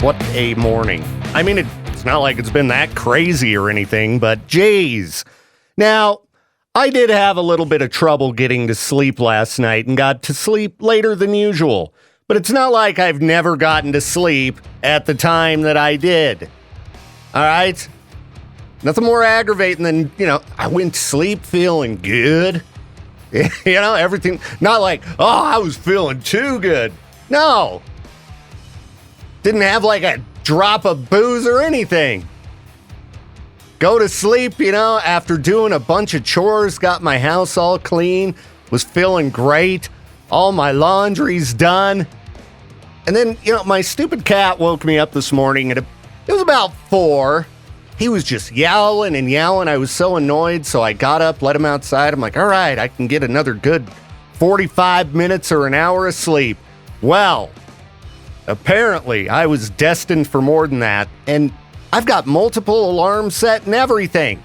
what a morning. I mean, it's not like it's been that crazy or anything, but geez. Now, I did have a little bit of trouble getting to sleep last night and got to sleep later than usual. But it's not like I've never gotten to sleep at the time that I did. All right? Nothing more aggravating than, I went to sleep feeling good. Everything. Not like, I was feeling too good. No. Didn't have like a drop of booze or anything. Go to sleep, after doing a bunch of chores, got my house all clean, was feeling great. All my laundry's done. And then, my stupid cat woke me up this morning and it was about 4. He was just yowling and yowling. I was so annoyed, so I got up, let him outside. I'm like, all right, I can get another good 45 minutes or an hour of sleep. Well, apparently I was destined for more than that, and I've got multiple alarms set and everything.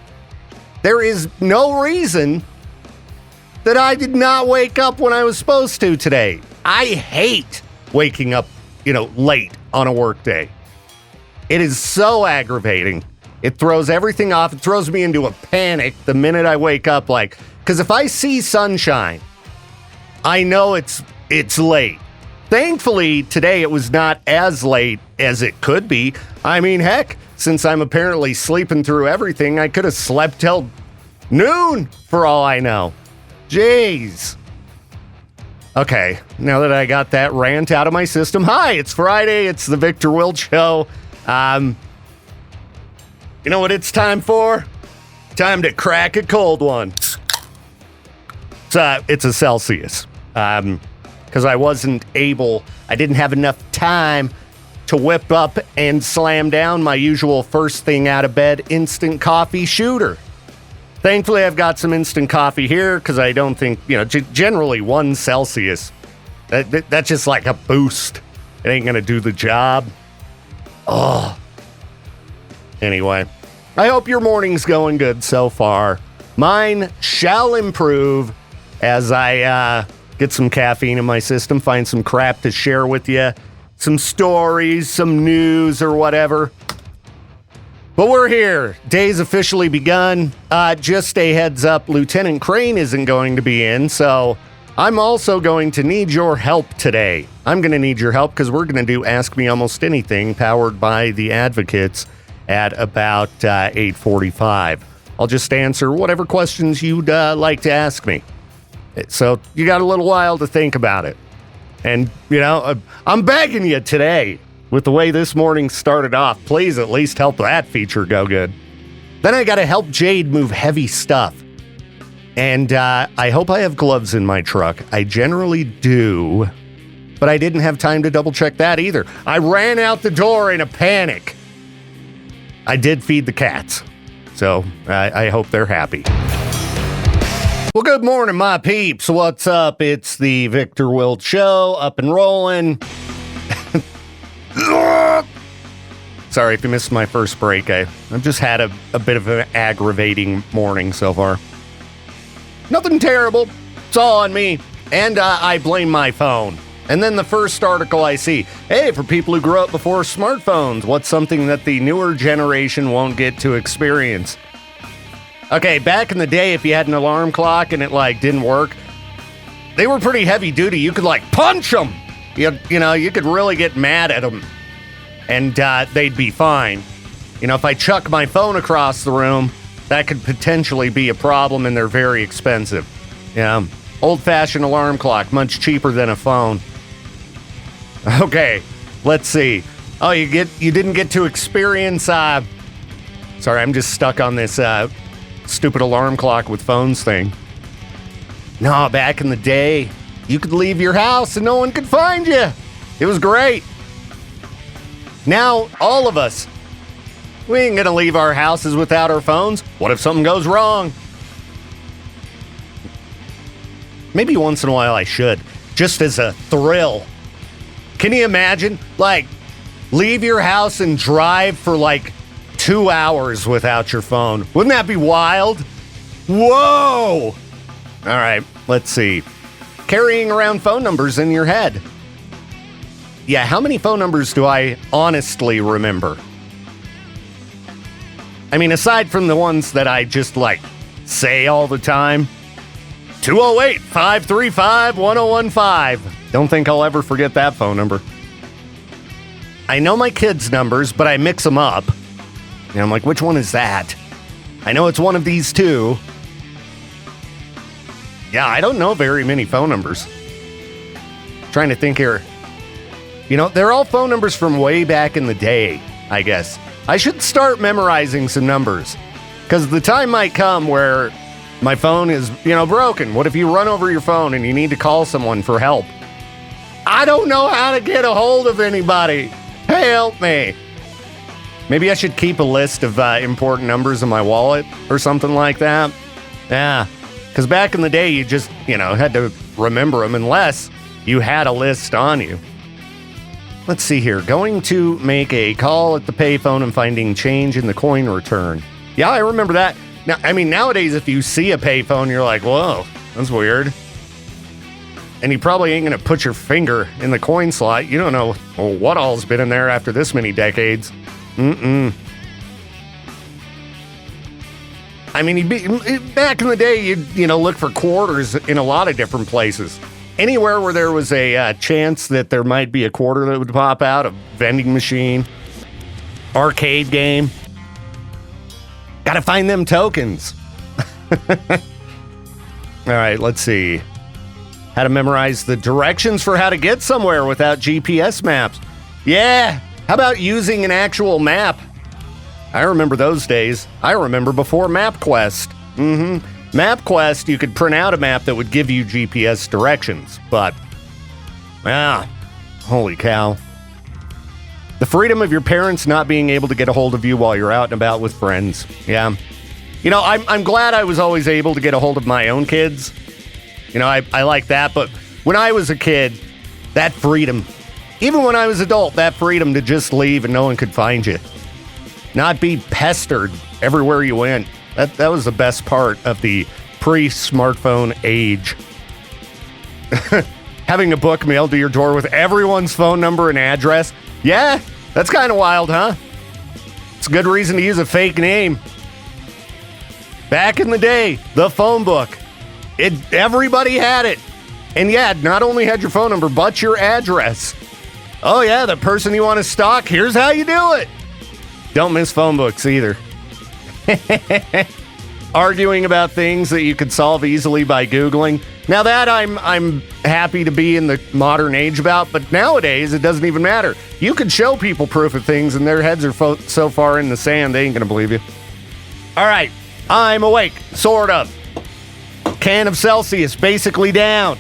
There is no reason that I did not wake up when I was supposed to today. I hate waking up, late on a work day. It is so aggravating. It throws everything off. It throws me into a panic the minute I wake up, because if I see sunshine, I know it's late. Thankfully, today it was not as late as it could be. I mean, heck, since I'm apparently sleeping through everything, I could have slept till noon for all I know. Jeez. Okay, now that I got that rant out of my system, hi, it's Friday, it's the Viktor Wilt Show. You know what it's time for? Time to crack a cold one. It's a Celsius. Because I didn't have enough time to whip up and slam down my usual first thing out of bed instant coffee shooter. Thankfully, I've got some instant coffee here because I don't think, generally 1 Celsius, that's just like a boost. It ain't going to do the job. Oh. Anyway, I hope your morning's going good so far. Mine shall improve as I get some caffeine in my system, find some crap to share with you, some stories, some news or whatever. But we're here. Day's officially begun. Just a heads up, Lieutenant Crain isn't going to be in, so I'm also going to need your help today. I'm going to need your help because we're going to do Ask Me Almost Anything, powered by the Advocates, at about 8:45. I'll just answer whatever questions you'd like to ask me. So you got a little while to think about it. And, I'm begging you today, with the way this morning started off, please at least help that feature go good. Then I got to help Jade move heavy stuff. And I hope I have gloves in my truck. I generally do, but I didn't have time to double check that either. I ran out the door in a panic. I did feed the cats, so I hope they're happy. Well, good morning, my peeps. What's up? It's the Viktor Wilt Show, up and rolling. Sorry if you missed my first break. I've just had a bit of an aggravating morning so far. Nothing terrible. It's all on me. And I blame my phone. And then the first article I see, hey, for people who grew up before smartphones, what's something that the newer generation won't get to experience? Okay, back in the day, if you had an alarm clock and it didn't work, they were pretty heavy duty. You could punch them. You could really get mad at them. And they'd be fine. If I chuck my phone across the room, that could potentially be a problem, and they're very expensive. Old-fashioned alarm clock, much cheaper than a phone. Okay, let's see. Oh, you didn't get to experience. Sorry, I'm just stuck on this stupid alarm clock with phones thing. No, back in the day, you could leave your house and no one could find you. It was great. Now, all of us, we ain't gonna leave our houses without our phones. What if something goes wrong? Maybe once in a while I should, just as a thrill. Can you imagine? Leave your house and drive for 2 hours without your phone. Wouldn't that be wild? Whoa! All right, let's see. Carrying around phone numbers in your head. Yeah, how many phone numbers do I honestly remember? I mean, aside from the ones that I just say all the time. 208-535-1015. Don't think I'll ever forget that phone number. I know my kids' numbers, but I mix them up. And I'm like, which one is that? I know it's one of these two. Yeah, I don't know very many phone numbers. Trying to think here. They're all phone numbers from way back in the day, I guess. I should start memorizing some numbers. Because the time might come where my phone is, broken. What if you run over your phone and you need to call someone for help? I don't know how to get a hold of anybody. Help me. Maybe I should keep a list of important numbers in my wallet or something like that. Yeah, because back in the day, you just, had to remember them unless you had a list on you. Let's see here. Going to make a call at the payphone and finding change in the coin return. Yeah, I remember that. Now, nowadays, if you see a payphone, you're like, whoa, that's weird. And you probably ain't going to put your finger in the coin slot. You don't know what all's been in there after this many decades. Back in the day, you'd, look for quarters in a lot of different places. Anywhere where there was a chance that there might be a quarter that would pop out, a vending machine, arcade game. Gotta find them tokens. All right, let's see. How to memorize the directions for how to get somewhere without GPS maps. Yeah, how about using an actual map? I remember those days. I remember before MapQuest. MapQuest, you could print out a map that would give you GPS directions, but, holy cow. The freedom of your parents not being able to get a hold of you while you're out and about with friends. Yeah. I'm glad I was always able to get a hold of my own kids. I like that, but when I was a kid, that freedom, even when I was adult, that freedom to just leave and no one could find you. Not be pestered everywhere you went. That was the best part of the pre-smartphone age. Having a book mailed to your door with everyone's phone number and address. Yeah, that's kind of wild, huh? It's a good reason to use a fake name. Back in the day, the phone book. Everybody had it. And yeah, not only had your phone number, but your address. Oh yeah, the person you want to stalk, here's how you do it. Don't miss phone books either. Arguing about things that you could solve easily by Googling. Now that I'm happy to be in the modern age about, but nowadays it doesn't even matter. You could show people proof of things and their heads are so far in the sand they ain't gonna believe you. All right, I'm awake, sort of. Can of Celsius basically down.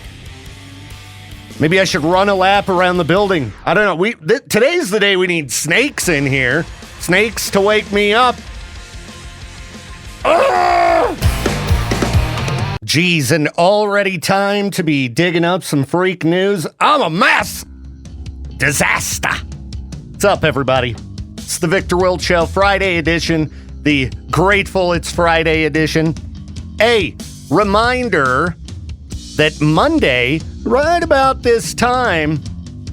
Maybe I should run a lap around the building. I don't know. Today's the day we need snakes in here. Snakes to wake me up. Geez, and already time to be digging up some freak news. I'm a mess. Disaster. What's up, everybody? It's the Viktor Wilt Show, Friday edition. The Grateful It's Friday edition. A reminder that Monday, right about this time,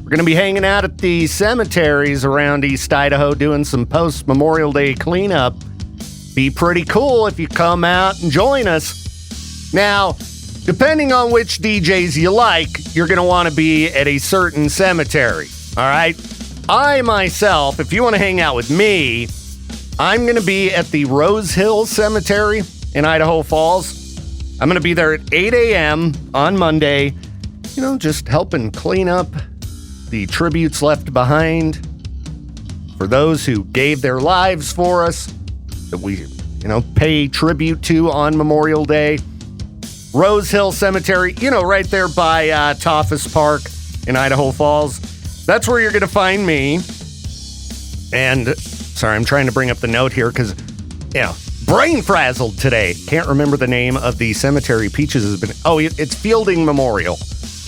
we're going to be hanging out at the cemeteries around East Idaho doing some post-Memorial Day cleanup. Be pretty cool if you come out and join us. Now, depending on which DJs you like, you're going to want to be at a certain cemetery, all right? I, myself, if you want to hang out with me, I'm going to be at the Rose Hill Cemetery in Idaho Falls. I'm going to be there at 8 a.m. on Monday, just helping clean up the tributes left behind for those who gave their lives for us, that we, pay tribute to on Memorial Day. Rose Hill Cemetery, right there by Toffus Park in Idaho Falls. That's where you're going to find me. And, sorry, I'm trying to bring up the note here because, brain frazzled today. Can't remember the name of the cemetery Peaches has been. Oh, it's Fielding Memorial.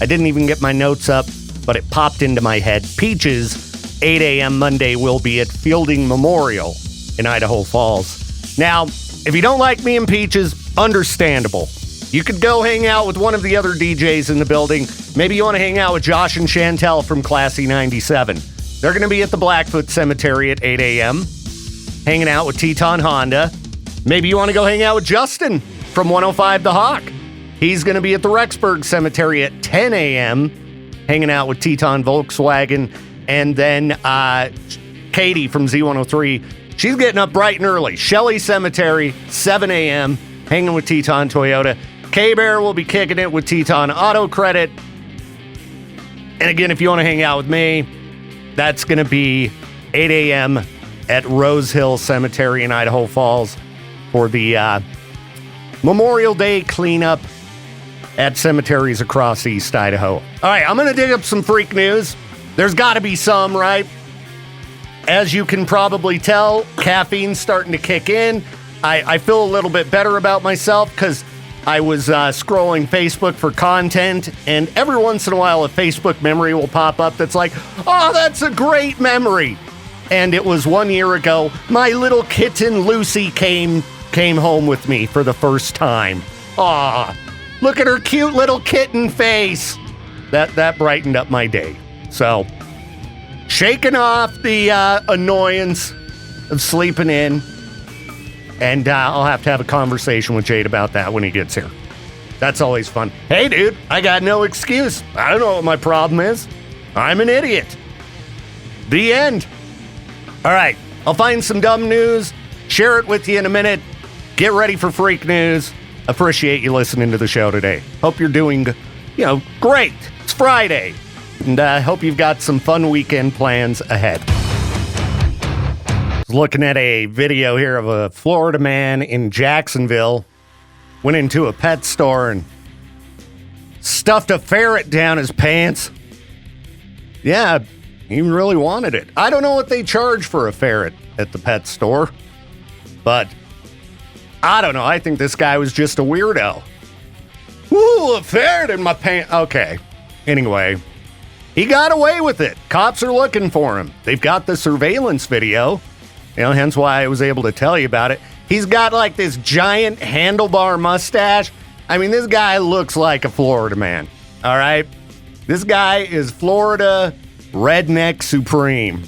I didn't even get my notes up, but it popped into my head. Peaches, 8 a.m. Monday, will be at Fielding Memorial in Idaho Falls. Now, if you don't like me and Peaches, understandable. You could go hang out with one of the other DJs in the building. Maybe you want to hang out with Josh and Chantel from Classy 97. They're going to be at the Blackfoot Cemetery at 8 a.m., hanging out with Teton Honda. Maybe you want to go hang out with Justin from 105 The Hawk. He's going to be at the Rexburg Cemetery at 10 a.m., hanging out with Teton Volkswagen. And then Katie from Z103, she's getting up bright and early. Shelley Cemetery, 7 a.m., hanging with Teton Toyota. K-Bear will be kicking it with Teton Auto Credit. And again, if you want to hang out with me, that's going to be 8 a.m. at Rose Hill Cemetery in Idaho Falls for the Memorial Day cleanup at cemeteries across East Idaho. All right, I'm going to dig up some freak news. There's got to be some, right? As you can probably tell, caffeine's starting to kick in. I feel a little bit better about myself because I was scrolling Facebook for content, and every once in a while a Facebook memory will pop up that's like, oh, that's a great memory. And it was 1 year ago. My little kitten Lucy came home with me for the first time. Aw, look at her cute little kitten face. That brightened up my day. So, shaking off the annoyance of sleeping in. And I'll have to have a conversation with Jade about that when he gets here. That's always fun. Hey, dude, I got no excuse. I don't know what my problem is. I'm an idiot. The end. All right, I'll find some dumb news, share it with you in a minute. Get ready for freak news. Appreciate you listening to the show today. Hope you're doing, great. It's Friday. And I hope you've got some fun weekend plans ahead. Looking at a video here of a Florida man in Jacksonville. Went into a pet store and stuffed a ferret down his pants. Yeah, he really wanted it. I don't know what they charge for a ferret at the pet store, but I don't know. I think this guy was just a weirdo. Ooh, a ferret in my pants. Okay. Anyway, he got away with it. Cops are looking for him. They've got the surveillance video. Hence why I was able to tell you about it. He's got like this giant handlebar mustache. I mean, this guy looks like a Florida man. All right? This guy is Florida redneck supreme.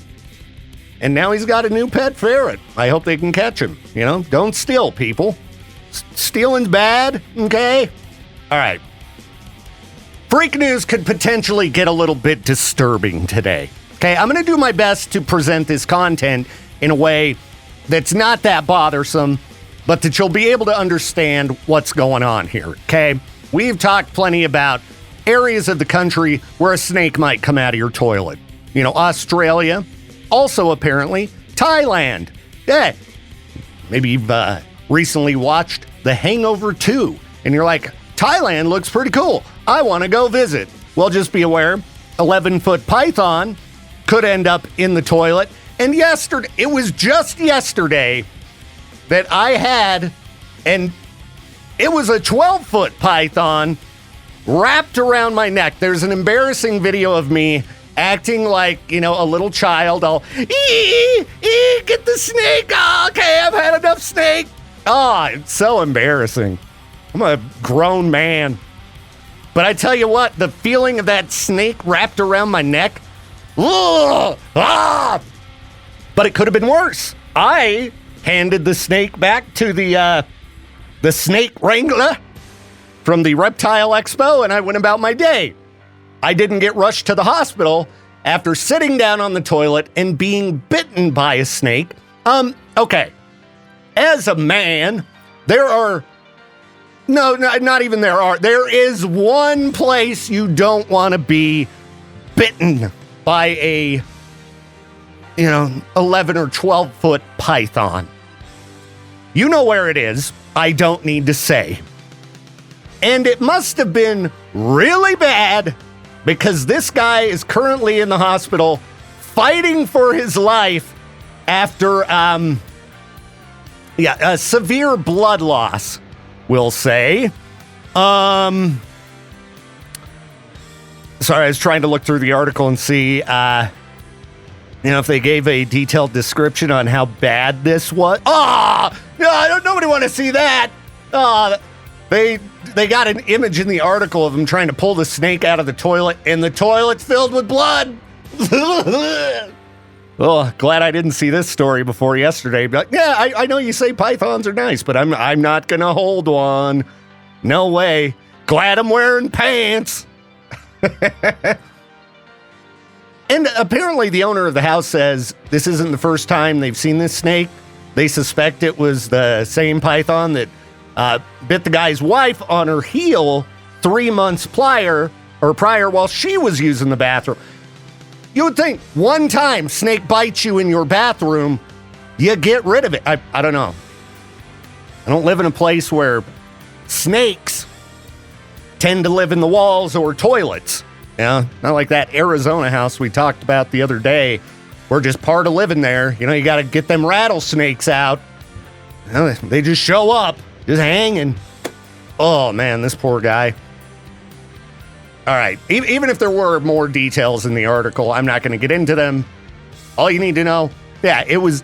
And now he's got a new pet ferret. I hope they can catch him. Don't steal, people. Stealing's bad, okay? All right. Freak news could potentially get a little bit disturbing today. Okay, I'm going to do my best to present this content in a way that's not that bothersome, but that you'll be able to understand what's going on here, okay? We've talked plenty about areas of the country where a snake might come out of your toilet. Australia, also apparently Thailand. Yeah, maybe you've recently watched The Hangover 2, and you're like, Thailand looks pretty cool. I want to go visit. Well, just be aware, 11-foot python could end up in the toilet. And it was just yesterday that I had, and it was a 12-foot python wrapped around my neck. There's an embarrassing video of me acting like, a little child. I'll, get the snake. Oh, okay, I've had enough snake. Oh, it's so embarrassing. I'm a grown man. But I tell you what, the feeling of that snake wrapped around my neck, ugh, but it could have been worse. I handed the snake back to the snake wrangler from the Reptile Expo, and I went about my day. I didn't get rushed to the hospital after sitting down on the toilet and being bitten by a snake. Okay. As a man, there is one place you don't want to be bitten by a 11 or 12 foot python. You know where it is. I don't need to say. And it must have been really bad because this guy is currently in the hospital fighting for his life after a severe blood loss, we'll say. Sorry, I was trying to look through the article and see if they gave a detailed description on how bad this was. Nobody want to see that. They got an image in the article of him trying to pull the snake out of the toilet, and the toilet's filled with blood. Oh, glad I didn't see this story before yesterday. But yeah, I know you say pythons are nice, but I'm not gonna hold one. No way. Glad I'm wearing pants. And apparently the owner of the house says this isn't the first time they've seen this snake. They suspect it was the same python that bit the guy's wife on her heel 3 months prior while she was using the bathroom. You would think one time snake bites you in your bathroom, you get rid of it. I don't know. I don't live in a place where snakes tend to live in the walls or toilets. Yeah, not like that Arizona house we talked about the other day. We're just part of living there. You know, you got to get them rattlesnakes out. You know, they just show up, just hanging. Oh, man, this poor guy. All right, even if there were more details in the article, I'm not going to get into them. All you need to know, yeah, he was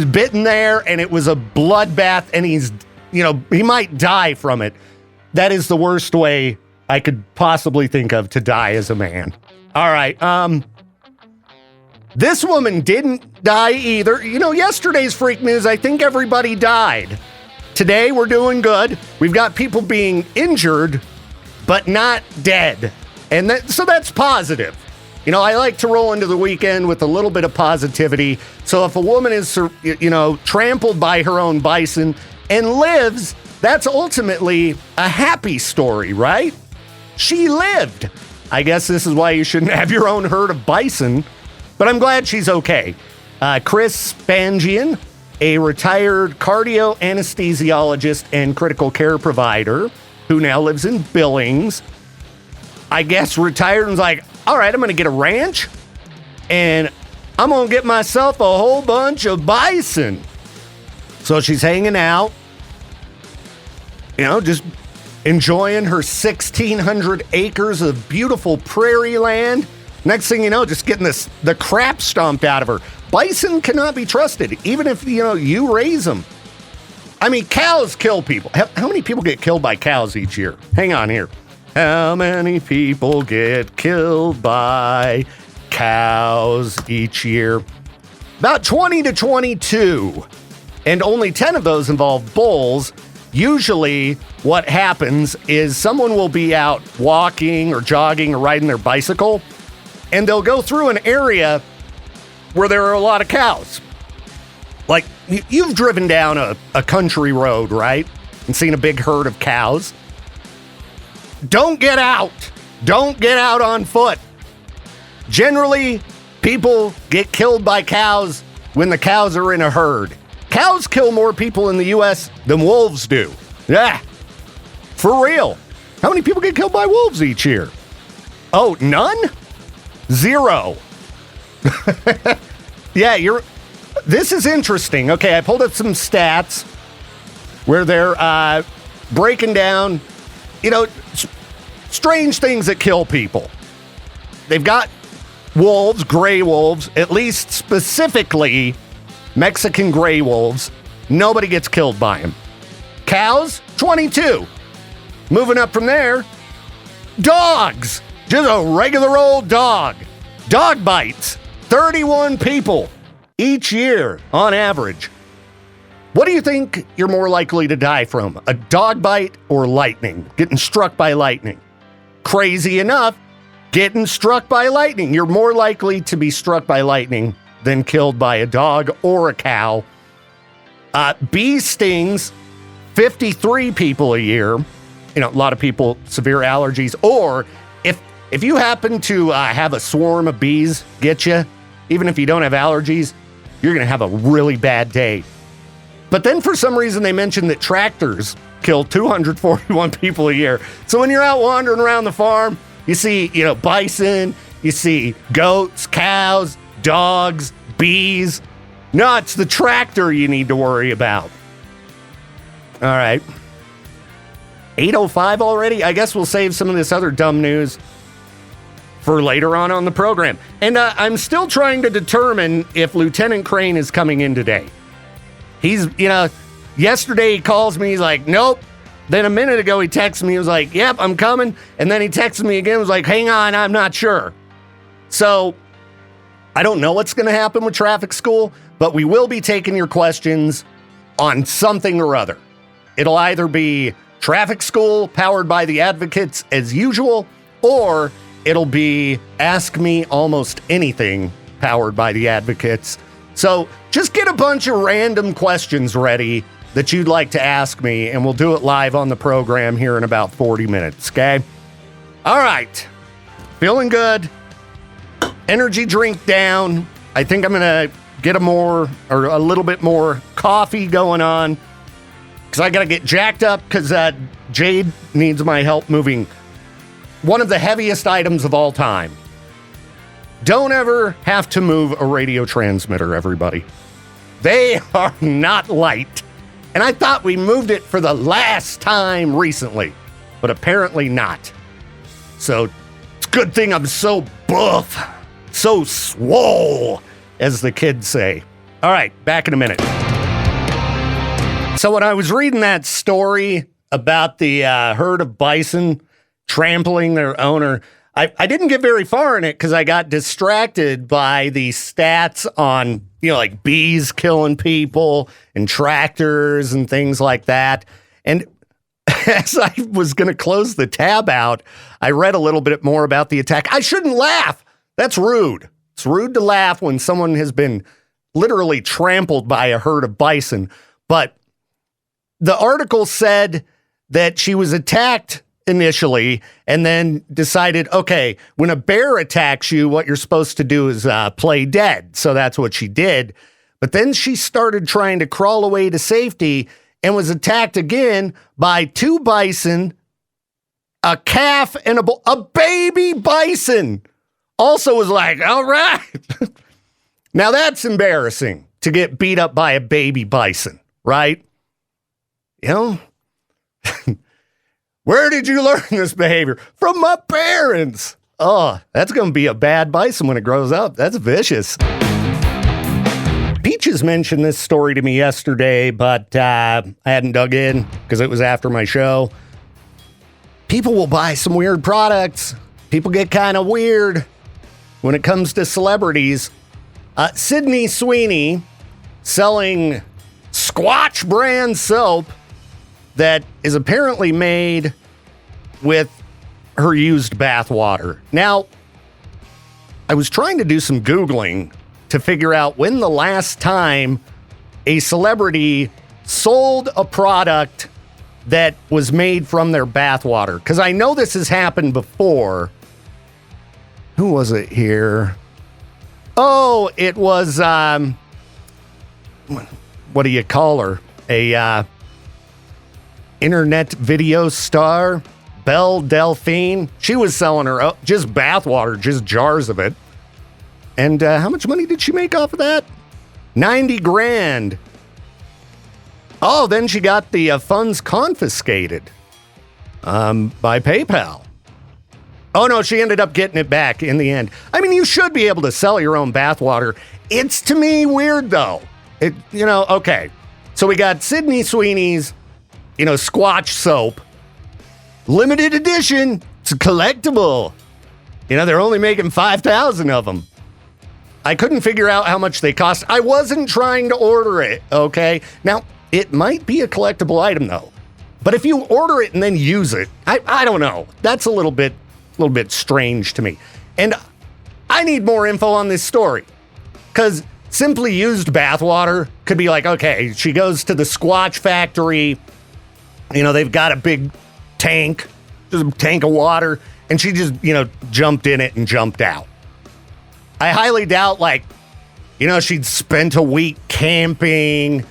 bitten there, and it was a bloodbath, and he might die from it. That is the worst way I could possibly think of to die as a man. All right, this woman didn't die either. You know, yesterday's freak news, I think everybody died. Today, we're doing good. We've got people being injured, but not dead. And so that's positive. You know, I like to roll into the weekend with a little bit of positivity. So if a woman is, trampled by her own bison and lives, that's ultimately a happy story, right? She lived. I guess this is why you shouldn't have your own herd of bison, but I'm glad she's okay. Chris Spangian, a retired cardio anesthesiologist and critical care provider who now lives in Billings, I guess retired and was like, all right, I'm going to get a ranch and I'm going to get myself a whole bunch of bison. So she's hanging out, just enjoying her 1,600 acres of beautiful prairie land. Next thing you know, just getting the crap stomped out of her. Bison cannot be trusted, even if, you raise them. I mean, cows kill people. How many people get killed by cows each year? Hang on here. How many people get killed by cows each year? About 20 to 22. And only 10 of those involve bulls. Usually what happens is someone will be out walking or jogging or riding their bicycle, and they'll go through an area where there are a lot of cows. Like, you've driven down a country road, right? And seen a big herd of cows. Don't get out. Don't get out on foot. Generally, people get killed by cows when the cows are in a herd. Cows kill more people in the U.S. than wolves do. Yeah, for real. How many people get killed by wolves each year? Oh, none? 0. Yeah, this is interesting. Okay, I pulled up some stats where they're breaking down, strange things that kill people. They've got wolves, gray wolves, at least specifically Mexican gray wolves. Nobody gets killed by them. Cows, 22. Moving up from there, dogs. Just a regular old dog. Dog bites, 31 people each year on average. What do you think you're more likely to die from? A dog bite or lightning? Getting struck by lightning. Crazy enough, getting struck by lightning. You're more likely to be struck by lightning than killed by a dog or a cow. Bee stings, 53 people a year. A lot of people, severe allergies. Or if you happen to have a swarm of bees get you, even if you don't have allergies, you're going to have a really bad day. But then for some reason they mentioned that tractors kill 241 people a year. So when you're out wandering around the farm, you see, bison, you see goats, cows, dogs, bees. No, it's the tractor you need to worry about. All right. 8:05 already? I guess we'll save some of this other dumb news for later on the program. And I'm still trying to determine if Lieutenant Crain is coming in today. He's, yesterday he calls me, he's like, nope, Then a minute ago, he texted me. He was like, yep, I'm coming. And then he texted me again. Was like, hang on, I'm not sure. So I don't know what's going to happen with traffic school, but we will be taking your questions on something or other. It'll either be traffic school powered by the advocates as usual, or it'll be ask me almost anything powered by the advocates. So just get a bunch of random questions ready that you'd like to ask me, and we'll do it live on the program here in about 40 minutes, okay? All right. Feeling good. Energy drink down. I think I'm going to get a little bit more coffee going on, because I got to get jacked up, because Jade needs my help moving one of the heaviest items of all time. Don't ever have to move a radio transmitter, everybody. They are not light. And I thought we moved it for the last time recently, but apparently not. So it's a good thing I'm so buff, so swole, as the kids say. All right, back in a minute. So when I was reading that story about the herd of bison trampling their owner, I didn't get very far in it because I got distracted by the stats on, like bees killing people and tractors and things like that. And as I was going to close the tab out, I read a little bit more about the attack. I shouldn't laugh. That's rude. It's rude to laugh when someone has been literally trampled by a herd of bison. But the article said that she was attacked initially and then decided, okay, when a bear attacks you, what you're supposed to do is play dead. So that's what she did. But then she started trying to crawl away to safety and was attacked again by two bison, a calf, and a baby bison. Also was like, all right. Now that's embarrassing to get beat up by a baby bison, right? Where did you learn this behavior? From my parents. Oh, that's going to be a bad bison when it grows up. That's vicious. Peaches mentioned this story to me yesterday, but I hadn't dug in because it was after my show. People will buy some weird products. People get kind of weird when it comes to celebrities. Sydney Sweeney selling Squatch brand soap that is apparently made with her used bathwater. Now, I was trying to do some Googling to figure out when the last time a celebrity sold a product that was made from their bathwater, because I know this has happened before. Who was it here? Oh, it was, what do you call her? A internet video star, Belle Delphine. She was selling her just bathwater, just jars of it. And how much money did she make off of that? 90 grand. Oh, then she got the funds confiscated by PayPal. Oh, no, she ended up getting it back in the end. I mean, you should be able to sell your own bathwater. It's, to me, weird, though. Okay. So we got Sydney Sweeney's, Squatch soap. Limited edition. It's a collectible. They're only making 5,000 of them. I couldn't figure out how much they cost. I wasn't trying to order it, okay? Now, it might be a collectible item, though. But if you order it and then use it, I don't know. That's a little bit strange to me. And I need more info on this story. Because simply used bathwater could be like, okay, she goes to the Squatch factory. They've got a big tank, just a tank of water, and she just, jumped in it and jumped out. I highly doubt, she'd spent a week camping,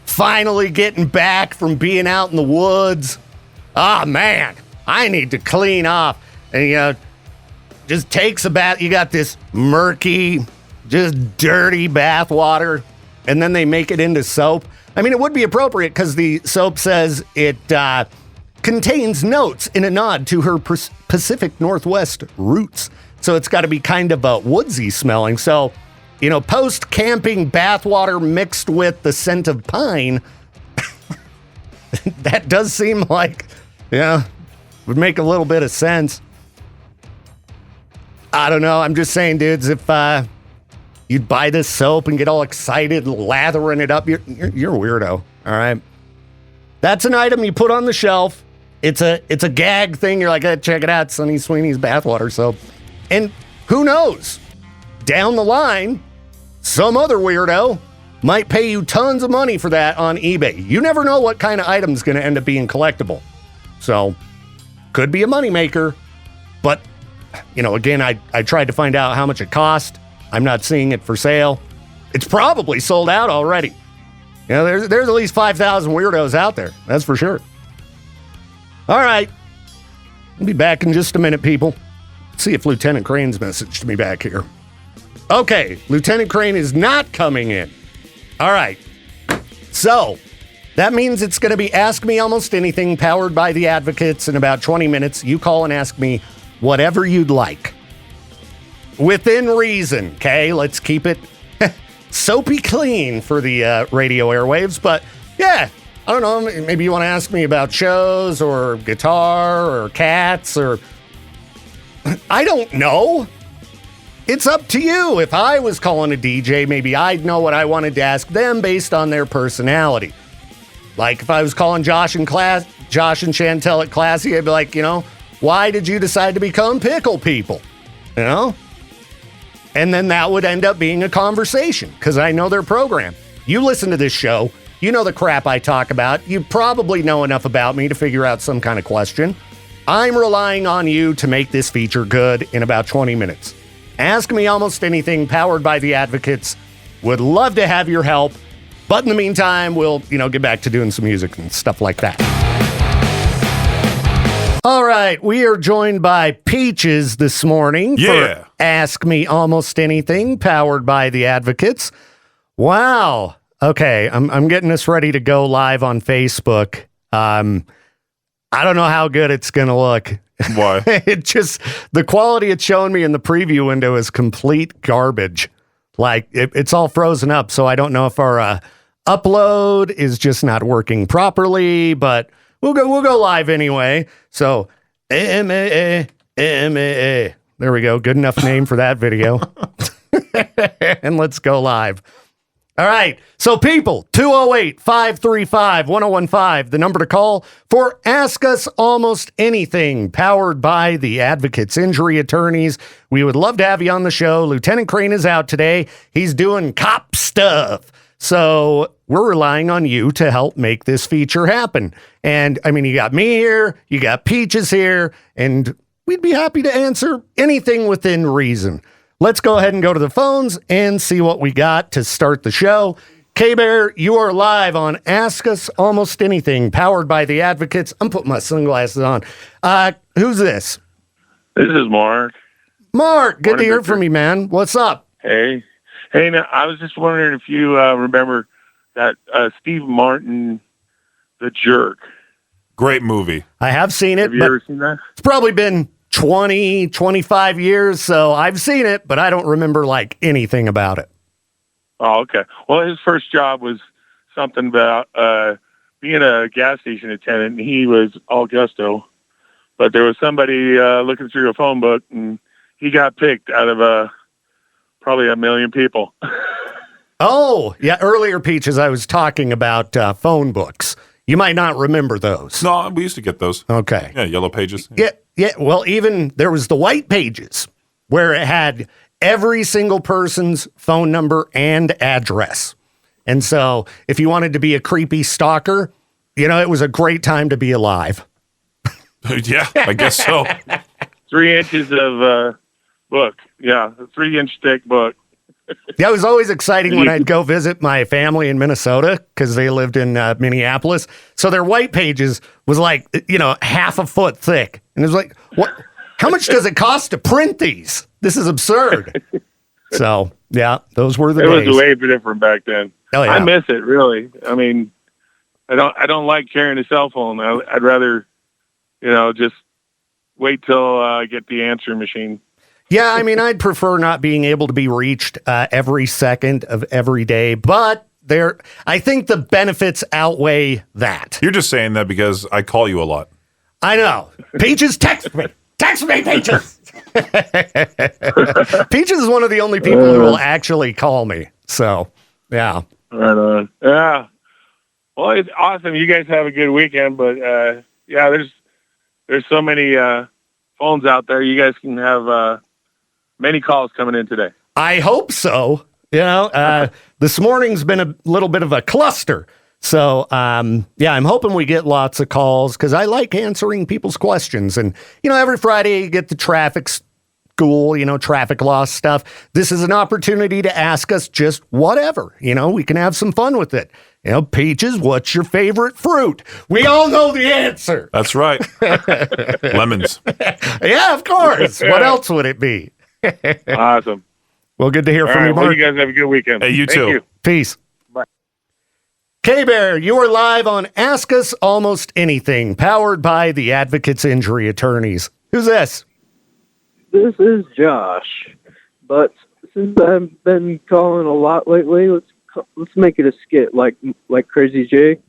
finally getting back from being out in the woods. Ah, man, I need to clean off. And, just takes a bath. You got this murky, just dirty bathwater, and then they make it into soap. I mean, it would be appropriate because the soap says it contains notes in a nod to her Pacific Northwest roots. So it's got to be kind of woodsy smelling. So, post-camping bathwater mixed with the scent of pine. that does seem like, would make a little bit of sense. I don't know. I'm just saying, dudes, if you'd buy this soap and get all excited, lathering it up, you're a weirdo. All right. That's an item you put on the shelf. It's a gag thing. You're like, check it out, Sonny Sweeney's bathwater soap. And who knows? Down the line, some other weirdo might pay you tons of money for that on eBay. You never know what kind of item's going to end up being collectible. So, could be a moneymaker. But, again, I tried to find out how much it cost. I'm not seeing it for sale. It's probably sold out already. There's at least 5,000 weirdos out there. That's for sure. All right. I'll be back in just a minute, people. See if Lieutenant Crane's messaged me back here. Okay, Lieutenant Crain is not coming in. All right. So, that means it's going to be Ask Me Almost Anything, powered by the Advocates. In about 20 minutes, you call and ask me whatever you'd like. Within reason, okay? Let's keep it soapy clean for the radio airwaves. But, yeah, I don't know. Maybe you want to ask me about shows or guitar or cats or... I don't know. It's up to you. If I was calling a DJ, maybe I'd know what I wanted to ask them based on their personality. Like if I was calling Josh and Chantel at Classy, I'd be like, why did you decide to become pickle people? And then that would end up being a conversation because I know their program. You listen to this show, you know the crap I talk about. You probably know enough about me to figure out some kind of question. I'm relying on you to make this feature good in about 20 minutes. Ask Me Almost Anything, powered by the Advocates. Would love to have your help. But in the meantime, we'll, get back to doing some music and stuff like that. All right, we are joined by Peaches this morning for Ask Me Almost Anything, powered by the Advocates. Wow. Okay, I'm getting this ready to go live on Facebook. I don't know how good it's going to look. Why? The quality it's showing me in the preview window is complete garbage. Like, it's all frozen up, so I don't know if our upload is just not working properly, but we'll go live anyway. So, AMAA. There we go. Good enough name for that video. And let's go live. All right. So people, 208-535-1015, the number to call for Ask Us Almost Anything, powered by the Advocates Injury Attorneys. We would love to have you on the show. Lieutenant Crain is out today. He's doing cop stuff. So we're relying on you to help make this feature happen. And you got me here, you got Peaches here, and we'd be happy to answer anything within reason. Let's go ahead and go to the phones and see what we got to start the show. K-Bear, you are live on Ask Us Almost Anything, powered by the Advocates. I'm putting my sunglasses on. Who's this? This is Mark. Mark, good to hear from you, man. What's up? Hey. Now, I was just wondering if you remember that Steve Martin, The Jerk. Great movie. I have seen it. Have you ever seen that? It's probably been 20, 25 years, so I've seen it, but I don't remember, anything about it. Oh, okay. Well, his first job was something about being a gas station attendant, and he was all gusto. But there was somebody looking through a phone book, and he got picked out of probably 1 million people. Oh, yeah, earlier, Peaches, I was talking about phone books. You might not remember those. No, we used to get those. Okay. Yeah, yellow pages. Yeah. Well, even there was the white pages where it had every single person's phone number and address. And so if you wanted to be a creepy stalker, it was a great time to be alive. Yeah, I guess so. 3 inches of book. Yeah, a 3-inch thick book. Yeah, it was always exciting when I'd go visit my family in Minnesota because they lived in Minneapolis. So their white pages was half a foot thick. And it was like, what? How much does it cost to print these? This is absurd. So, yeah, those were the days. It was way different back then. Oh, yeah. I miss it, really. I don't like carrying a cell phone. I'd rather, just wait till I get the answer machine. Yeah, I'd prefer not being able to be reached every second of every day, but I think the benefits outweigh that. You're just saying that because I call you a lot. I know. Peaches, text me. Text me, Peaches. Peaches is one of the only people who will actually call me. So, yeah. Right on. Yeah. Well, it's awesome. You guys have a good weekend, but yeah, there's so many phones out there. You guys can have many calls coming in today. I hope so. This morning's been a little bit of a cluster. So, yeah, I'm hoping we get lots of calls because I like answering people's questions. And, every Friday you get the traffic school, traffic law stuff. This is an opportunity to ask us just whatever. We can have some fun with it. Peaches, what's your favorite fruit? We all know the answer. That's right. Lemons. Yeah, of course. What else would it be? Awesome. Well, good to hear from you, Mark. Well, you guys have a good weekend. Hey, you Thank too. You. Peace. Bye. K-Bear, you are live on Ask Us Almost Anything, powered by the Advocates Injury Attorneys. Who's this? This is Josh. But since I've been calling a lot lately, let's make it a skit like Crazy J.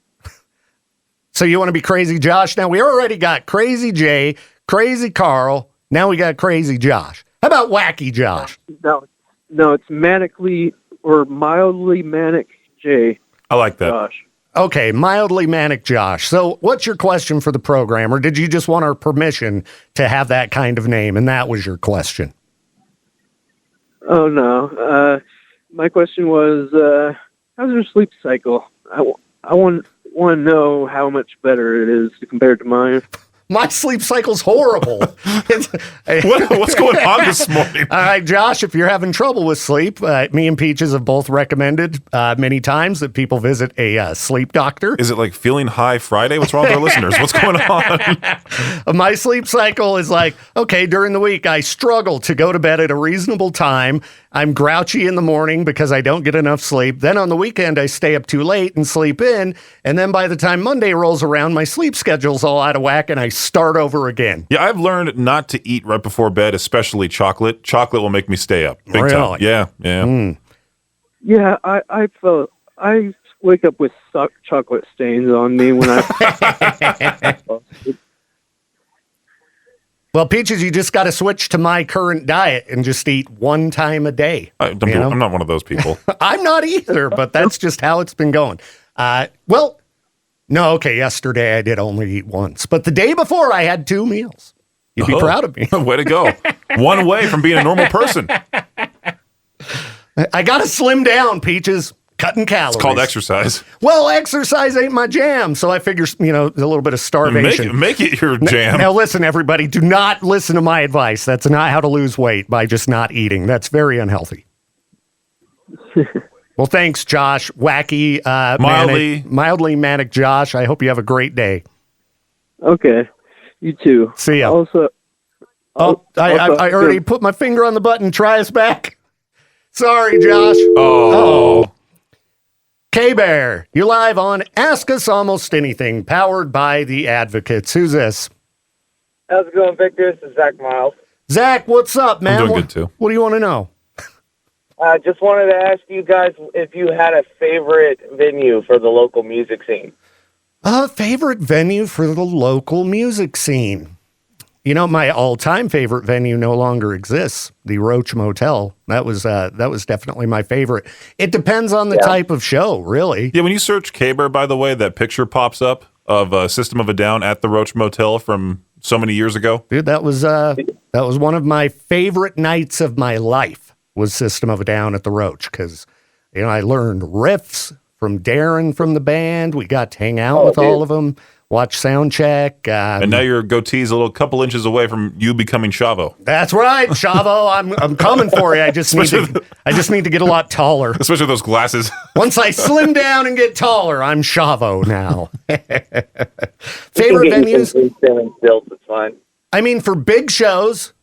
So you want to be Crazy Josh? Now, we already got Crazy J, Crazy Carl. Now we got Crazy Josh. How about Wacky Josh? No, it's manically or mildly manic J. I like that. Josh. Okay, mildly manic Josh. So what's your question for the program? Or did you just want our permission to have that kind of name, and that was your question? Oh, no. My question was, how's your sleep cycle? I want to know how much better it is compared to mine. My sleep cycle's horrible. What's going on this morning? All right, Josh, if you're having trouble with sleep, me and Peaches have both recommended many times that people visit a sleep doctor. Is it like feeling high Friday? What's wrong with our listeners? What's going on? My sleep cycle is like, okay, during the week, I struggle to go to bed at a reasonable time. I'm grouchy in the morning because I don't get enough sleep. Then on the weekend, I stay up too late and sleep in. And then by the time Monday rolls around, my sleep schedule's all out of whack and I start over again. Yeah, I've learned not to eat right before bed, especially chocolate. Chocolate will make me stay up. Big Really? time. Yeah. Yeah, I wake up with chocolate stains on me when I... Well, Peaches, you just got to switch to my current diet and just eat one time a day. I'm not one of those people. I'm not either, but that's just how it's been going. Yesterday I did only eat once, but the day before I had 2 meals. You'd be proud of me. Way to go. One way from being a normal person. I got to slim down, Peaches. Cutting calories. It's called exercise. Well, exercise ain't my jam, so I figure, a little bit of starvation. Make it your jam. Now, listen, everybody, do not listen to my advice. That's not how to lose weight, by just not eating. That's very unhealthy. Well, thanks, Josh. Wacky, mildly manic Josh. I hope you have a great day. Okay. You too. See ya. Also, I already put my finger on the button. Try us back. Sorry, Josh. Oh. K-Bear, you're live on Ask Us Almost Anything, powered by the Advocates. Who's this? How's it going, Victor? This is Zach Miles. Zach, what's up, man? I'm doing good, too. What do you want to know? Just wanted to ask you guys if you had a favorite venue for the local music scene. Favorite venue for the local music scene? My all-time favorite venue no longer exists. The Roach Motel. That was definitely my favorite. It depends on the type of show, really. Yeah, when you search K-Bear, by the way, that picture pops up of System of a Down at the Roach Motel from so many years ago. Dude, that was one of my favorite nights of my life. Was System of a Down at the Roach because I learned riffs from Darren from the band. We got to hang out with all of them. Watch sound check. And now your goatee's a little couple inches away from you becoming Chavo. That's right, Chavo. I'm coming for you. I just need to get a lot taller. Especially with those glasses. Once I slim down and get taller, I'm Chavo now. Favorite venues? It's fine. I mean, for big shows,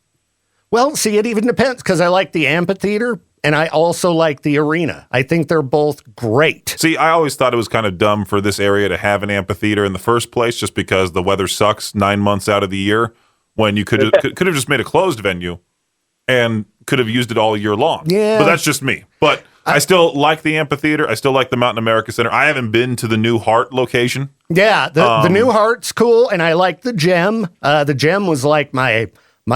well, see, it even depends because I like the amphitheater. And I also like the arena. I think they're both great. See, I always thought it was kind of dumb for this area to have an amphitheater in the first place just because the weather sucks 9 months out of the year when you could have just made a closed venue and could have used it all year long. Yeah. But that's just me. But I still like the amphitheater. I still like the Mountain America Center. I haven't been to the new Hart location. Yeah, the new Hart's cool, and I like the Gem. The Gem was like my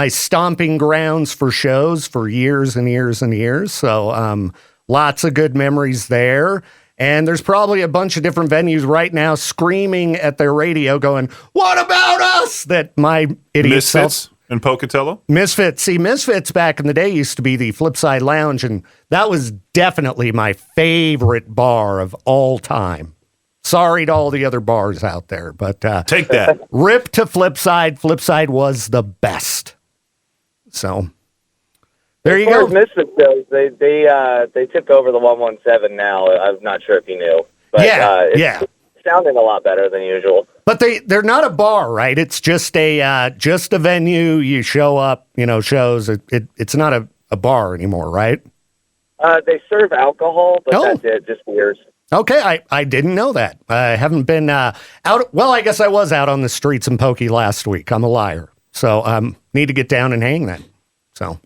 stomping grounds for shows for years and years and years. So lots of good memories there. And there's probably a bunch of different venues right now screaming at their radio going, "What about us?" That my idiot Misfits in Pocatello? Misfits. See, Misfits back in the day used to be the Flipside Lounge, and that was definitely my favorite bar of all time. Sorry to all the other bars out there, but take that. Rip to Flipside. Flipside was the best. So there you go. Misfits goes, they took over the 117 now. I'm not sure if you knew, but it's sounding a lot better than usual. But they're not a bar, right? It's just a venue. You show up, shows. It's not a bar anymore, right? They serve alcohol, but that's it, just beers. Okay, I didn't know that. I haven't been out. Well, I guess I was out on the streets in Pokey last week. I'm a liar. So need to get down and hang then. So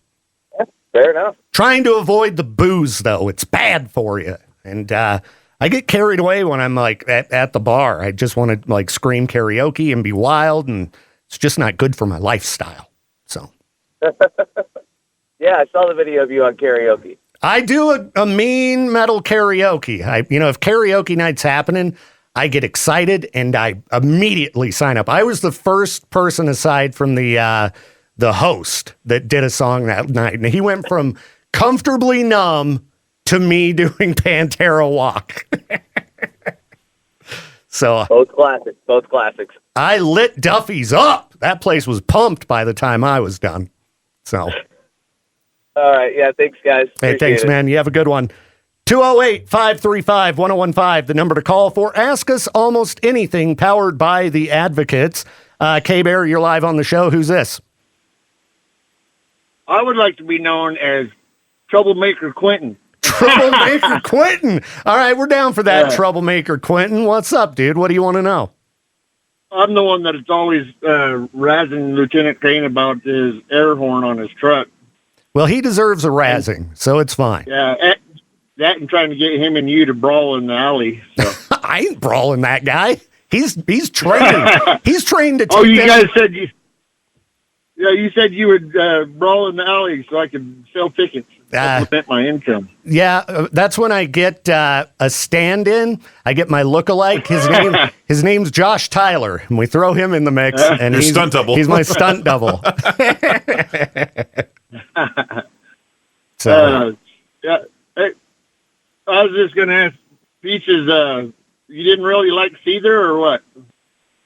yeah, fair enough. Trying to avoid the booze, though. It's bad for you. And I get carried away when I'm like at the bar. I just want to like scream karaoke and be wild, and it's just not good for my lifestyle. So yeah, I saw the video of you on karaoke. I do a mean metal karaoke. If karaoke night's happening, I get excited and I immediately sign up. I was the first person aside from the host that did a song that night, and he went from Comfortably Numb to me doing Pantera Walk. So both classics. I lit Duffy's up. That place was pumped by the time I was done. So. All right. Yeah. Thanks, guys. Hey, thanks, man. You have a good one. 208-535-1015, the number to call for Ask Us Almost Anything, powered by the Advocates. K-Bear, you're live on the show. Who's this? I would like to be known as Troublemaker Quentin. Troublemaker Quentin. All right, we're down for that, Troublemaker Quentin. What's up, dude? What do you want to know? I'm the one that is always razzing Lieutenant Crain about his air horn on his truck. Well, he deserves a razzing, so it's fine. Yeah, that and trying to get him and you to brawl in the alley. So. I ain't brawling that guy. He's trained. He's trained to take you guys said you... Yeah, you said you would brawl in the alley so I could sell tickets. Supplement my income. Yeah, that's when I get a stand-in. I get my look-alike. His name's Josh Tyler, and we throw him in the mix. And Your stunt double. He's my stunt double. So, yeah. Hey, I was just going to ask Peaches, you didn't really like Seether or what?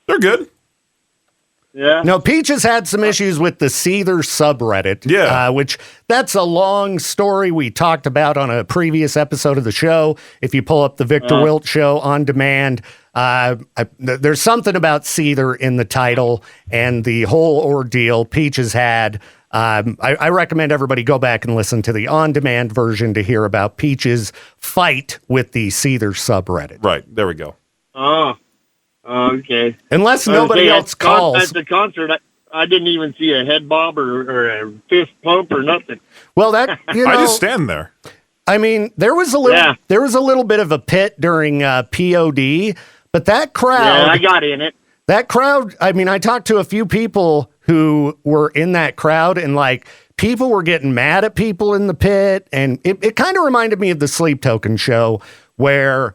They're good. Yeah. No, Peach has had some issues with the Seether subreddit. Yeah. Which that's a long story we talked about on a previous episode of the show. If you pull up the Viktor Wilt Show on demand, there's something about Seether in the title and the whole ordeal Peach has had. I recommend everybody go back and listen to the on-demand version to hear about Peach's fight with the Seether subreddit. Right. There we go. Oh. Okay. Unless nobody else calls. At the concert, I didn't even see a head bob or a fist pump or nothing. Well, that I just stand there. I mean, there was a little bit of a pit during POD, but that crowd. Yeah, I got in it. That crowd. I mean, I talked to a few people who were in that crowd, and like people were getting mad at people in the pit, and it kind of reminded me of the Sleep Token show, where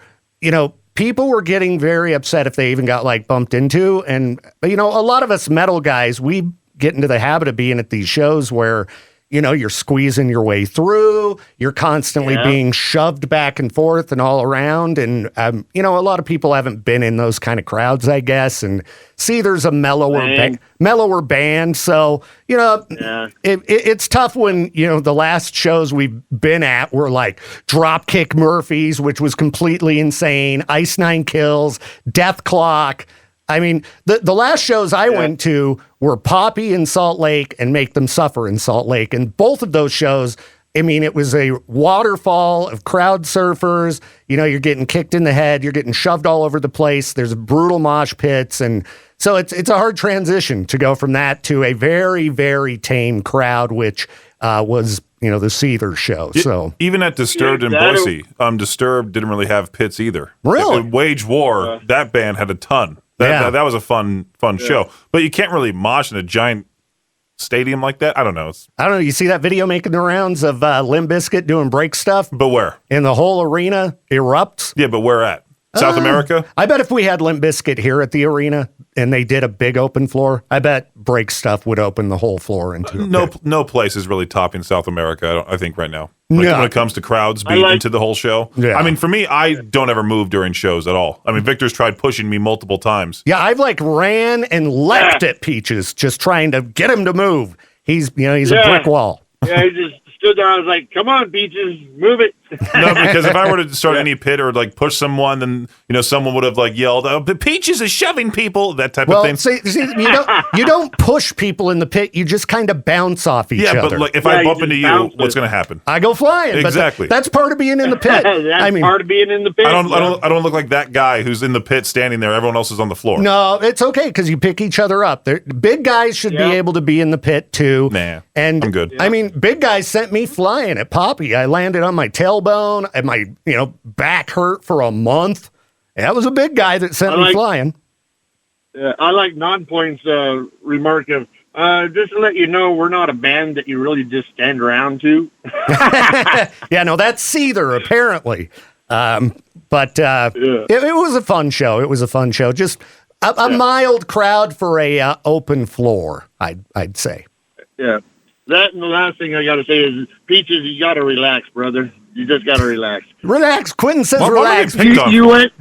people were getting very upset if they even got like bumped into. And, a lot of us metal guys, we get into the habit of being at these shows where, you're squeezing your way through, you're constantly being shoved back and forth and all around. And, a lot of people haven't been in those kind of crowds, I guess. And see, there's a mellower band. So, it's tough when, the last shows we've been at were like Dropkick Murphys, which was completely insane, Ice Nine Kills, Death Clock. I mean, the last shows I went to were Poppy in Salt Lake and Make Them Suffer in Salt Lake. And both of those shows, I mean, it was a waterfall of crowd surfers. You're getting kicked in the head. You're getting shoved all over the place. There's brutal mosh pits. And so it's a hard transition to go from that to a very, very tame crowd, which was the Seether show. So even at Disturbed in Boise, Disturbed didn't really have pits either. Really? Wage War, that band had a ton. That was a fun show. But you can't really mosh in a giant stadium like that. I don't know. You see that video making the rounds of Limp Bizkit doing break stuff? But where? And the whole arena erupts? Yeah, but where at? South America? I bet if we had Limp Bizkit here at the arena and they did a big open floor, I bet break stuff would open the whole floor into a pit. No place is really topping South America, I think, right now. When it comes to crowds being into the whole show. Yeah. I mean, for me, I don't ever move during shows at all. I mean, Victor's tried pushing me multiple times. Yeah, I've ran and leapt at Peaches, just trying to get him to move. He's a brick wall. Yeah, he just stood there. I was like, "Come on, Peaches, move it." No, because if I were to start any pit or push someone, then someone would have yelled, "Oh, but Peaches is shoving people," that type of thing. See, you don't push people in the pit. You just kind of bounce off each other. Yeah, but if I bump into you, what's going to happen? I go flying. Exactly. But that's part of being in the pit. Part of being in the pit. I don't look like that guy who's in the pit standing there. Everyone else is on the floor. No, it's okay because you pick each other up. Big guys should be able to be in the pit too. Nah, and I'm good. I mean, big guys sent me flying at Poppy. I landed on my tailbone and my back hurt for a month. That was a big guy that sent me flying. I like Non-Point's remark of, just to let you know, we're not a band that you really just stand around to. Yeah, no, that's Seether, apparently. But it was a fun show. It was a fun show. Just a mild crowd for a open floor, I'd say. Yeah. That and the last thing I got to say is, Peaches, you got to relax, brother. You just got to relax. Relax. Quentin says relax. You went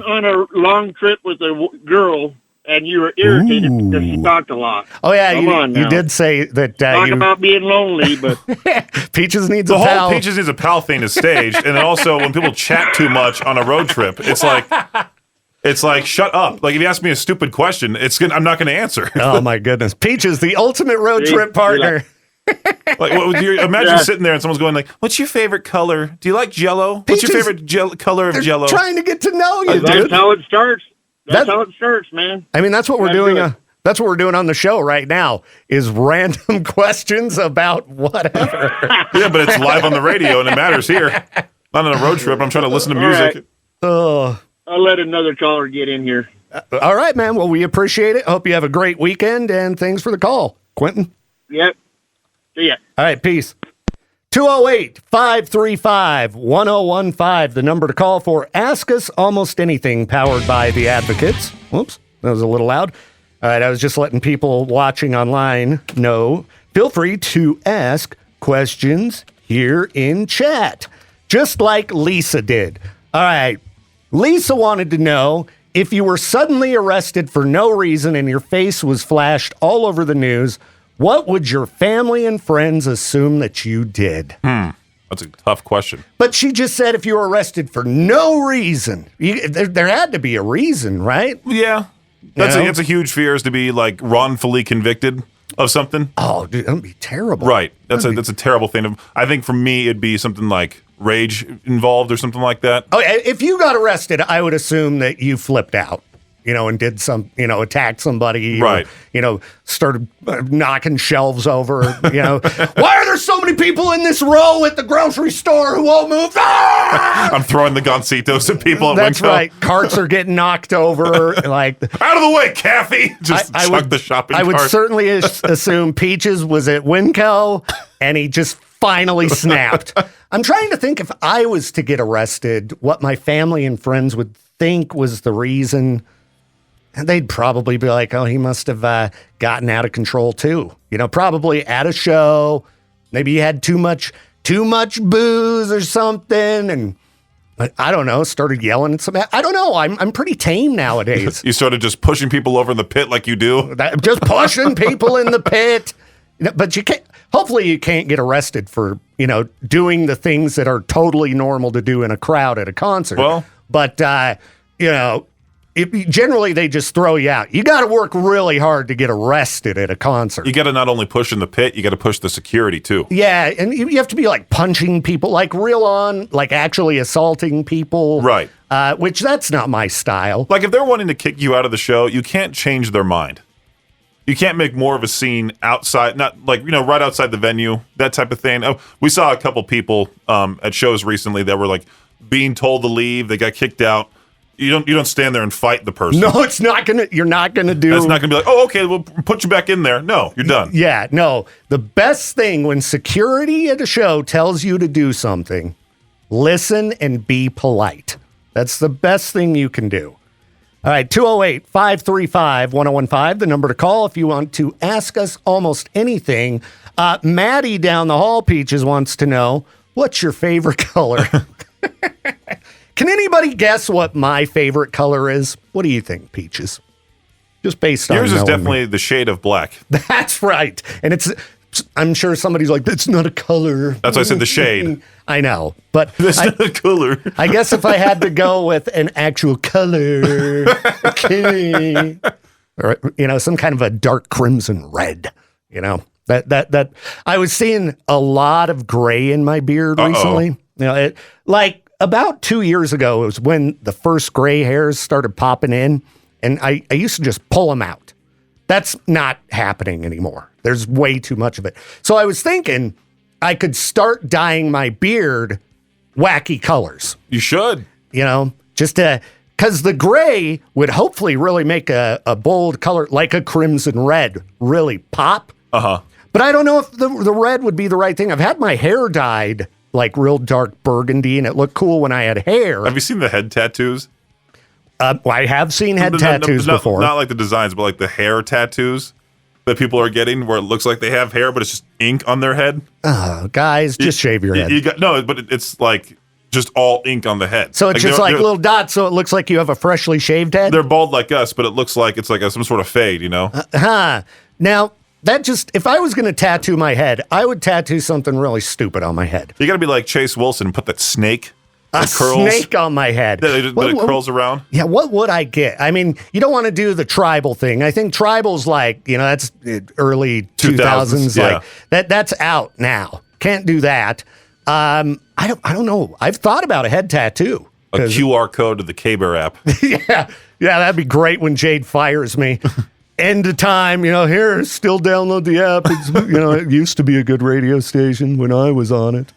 on a long trip with a girl, and you were irritated because she talked a lot. Oh yeah, you did say that. Talk about being lonely, but Peaches needs a pal. The whole Peaches needs a pal thing is staged, and then also when people chat too much on a road trip, it's like shut up. Like if you ask me a stupid question, I'm not going to answer. Oh my goodness, Peaches, the ultimate road trip partner. Imagine sitting there and someone's going like, "What's your favorite color? Do you like Jell-O? What's your favorite color of Jell-O?" Trying to get to know you, dude. That's how it starts. That's how it starts, man. I mean, that's what we're doing. That's what we're doing on the show right now. Is random questions about whatever. Yeah, but it's live on the radio and it matters here. Not on a road trip. I'm trying to listen to music. Right. Oh. I'll let another caller get in here. All right, man. Well, we appreciate it. Hope you have a great weekend, and thanks for the call, Quentin. Yep. See ya. All right, peace. 208-535-1015, the number to call for Ask Us Almost Anything, powered by The Advocates. Whoops, that was a little loud. All right, I was just letting people watching online know. Feel free to ask questions here in chat, just like Lisa did. All right, Lisa wanted to know, if you were suddenly arrested for no reason and your face was flashed all over the news, what would your family and friends assume that you did? That's a tough question. But she just said if you were arrested for no reason. There had to be a reason, right? Yeah. That's a huge fear, is to be wrongfully convicted of something. Oh, dude, that would be terrible. Right. That's a terrible thing. I think for me, it'd be something like rage involved or something like that. Oh, if you got arrested, I would assume that you flipped out. And did attacked somebody, right? Started knocking shelves over, Why are there so many people in this row at the grocery store who won't move? Ah! I'm throwing the gancitos at people. That's right. Carts are getting knocked over. Out of the way, Kathy. Just chuck the shopping cart. I would certainly assume Peaches was at Winco, and he just finally snapped. I'm trying to think if I was to get arrested, what my family and friends would think was the reason. And they'd probably be like, oh, he must have gotten out of control too. Probably at a show. Maybe he had too much booze or something. And I don't know, started yelling at somebody. I don't know. I'm pretty tame nowadays. You started just pushing people over in the pit like you do? Just pushing people in the pit. But you can't. Hopefully you can't get arrested for, doing the things that are totally normal to do in a crowd at a concert. Well. But, generally, they just throw you out. You got to work really hard to get arrested at a concert. You got to not only push in the pit, you got to push the security too. Yeah, and you have to be punching people, real on, actually assaulting people. Right. Which that's not my style. If they're wanting to kick you out of the show, you can't change their mind. You can't make more of a scene outside, not like, right outside the venue, that type of thing. Oh, we saw a couple people at shows recently that were like being told to leave. They got kicked out. You don't stand there and fight the person. No, you're not gonna do. It's not gonna be like, oh, okay, we'll put you back in there. No, you're done. Yeah, no. The best thing when security at a show tells you to do something, listen and be polite. That's the best thing you can do. All right, 208-535-1015, the number to call if you want to ask us almost anything. Maddie down the hall, Peaches, wants to know, what's your favorite color? Can anybody guess what my favorite color is? What do you think, Peaches? Just based on yours is knowing definitely me. the shade of black. That's right. And I'm sure somebody's like, that's not a color. That's why I said the shade. I know, but That's not a color. I guess if I had to go with an actual color, okay, or some kind of a dark crimson red, that I was seeing a lot of gray in my beard recently. Like about 2 years ago, it was when the first gray hairs started popping in, and I used to just pull them out. That's not happening anymore. There's way too much of it. So I was thinking I could start dyeing my beard wacky colors. You should. Just because the gray would hopefully really make a bold color like a crimson red really pop. Uh-huh. But I don't know if the red would be the right thing. I've had my hair dyed like real dark burgundy, and it looked cool when I had hair. Have you seen the head tattoos? I have seen head tattoos before. Not like the designs, but like the hair tattoos that people are getting where it looks like they have hair, but it's just ink on their head. Guys, just shave your head. But it's like just all ink on the head. So it's just like little dots, so it looks like you have a freshly shaved head? They're bald like us, but it looks like it's like some sort of fade, Now, if I was going to tattoo my head, I would tattoo something really stupid on my head. You got to be like Chase Wilson and put that snake. A snake on my head. That it curls around. Yeah, what would I get? I mean, you don't want to do the tribal thing. I think tribal's like, that's early 2000s. Yeah. Like that's out now. Can't do that. I don't know. I've thought about a head tattoo. A QR code to the K-Bear app. Yeah, that'd be great when Jade fires me. End of time, here, still download the app. It's, it used to be a good radio station when I was on it.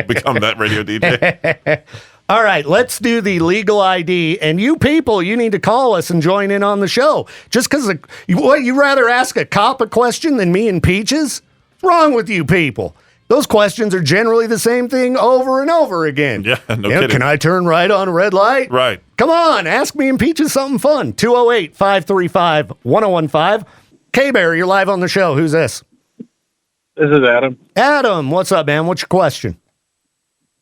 Become that radio DJ. All right, let's do the legal ID. And you people, you need to call us and join in on the show. Just because you rather ask a cop a question than me and Peaches? What's wrong with you people? Those questions are generally the same thing over and over again. Yeah, no kidding. Can I turn right on a red light? Right. Come on, ask me and Peaches something fun. 208-535-1015. K-Bear, you're live on the show. Who's this? This is Adam. Adam, what's up, man? What's your question?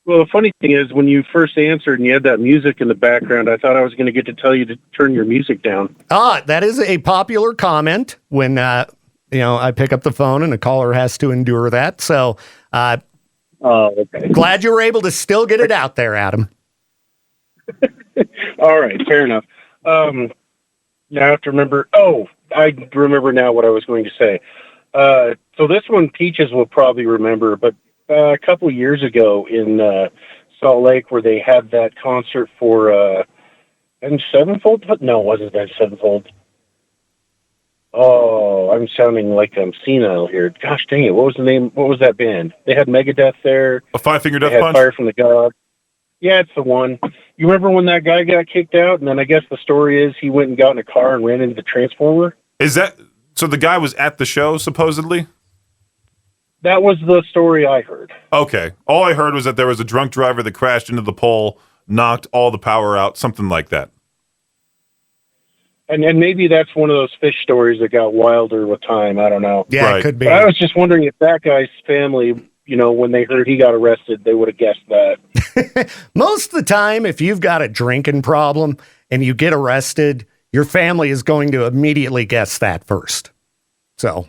Well, the funny thing is, when you first answered and you had that music in the background, I thought I was going to get to tell you to turn your music down. That is a popular comment when, I pick up the phone and a caller has to endure that. So, okay. Glad you were able to still get it out there, Adam. All right, fair enough. Now I have to remember. Oh, I remember now what I was going to say. So this one Peaches will probably remember, but a couple years ago in Salt Lake where they had that concert for Sevenfold? No, it wasn't that Sevenfold. Oh, I'm sounding like I'm senile here. Gosh dang it. What was the name? What was that band? They had Megadeth there. A Five-Finger Death They had Punch? Fire from the God. Yeah, it's the one. You remember when that guy got kicked out? And then I guess the story is he went and got in a car and ran into the Transformer? Is that... So the guy was at the show, supposedly? That was the story I heard. Okay. All I heard was that there was a drunk driver that crashed into the pole, knocked all the power out, something like that. And maybe that's one of those fish stories that got wilder with time. I don't know. Yeah, Right. It could be. But I was just wondering if that guy's family, when they heard he got arrested, they would have guessed that. Most of the time, if you've got a drinking problem and you get arrested, your family is going to immediately guess that first. So,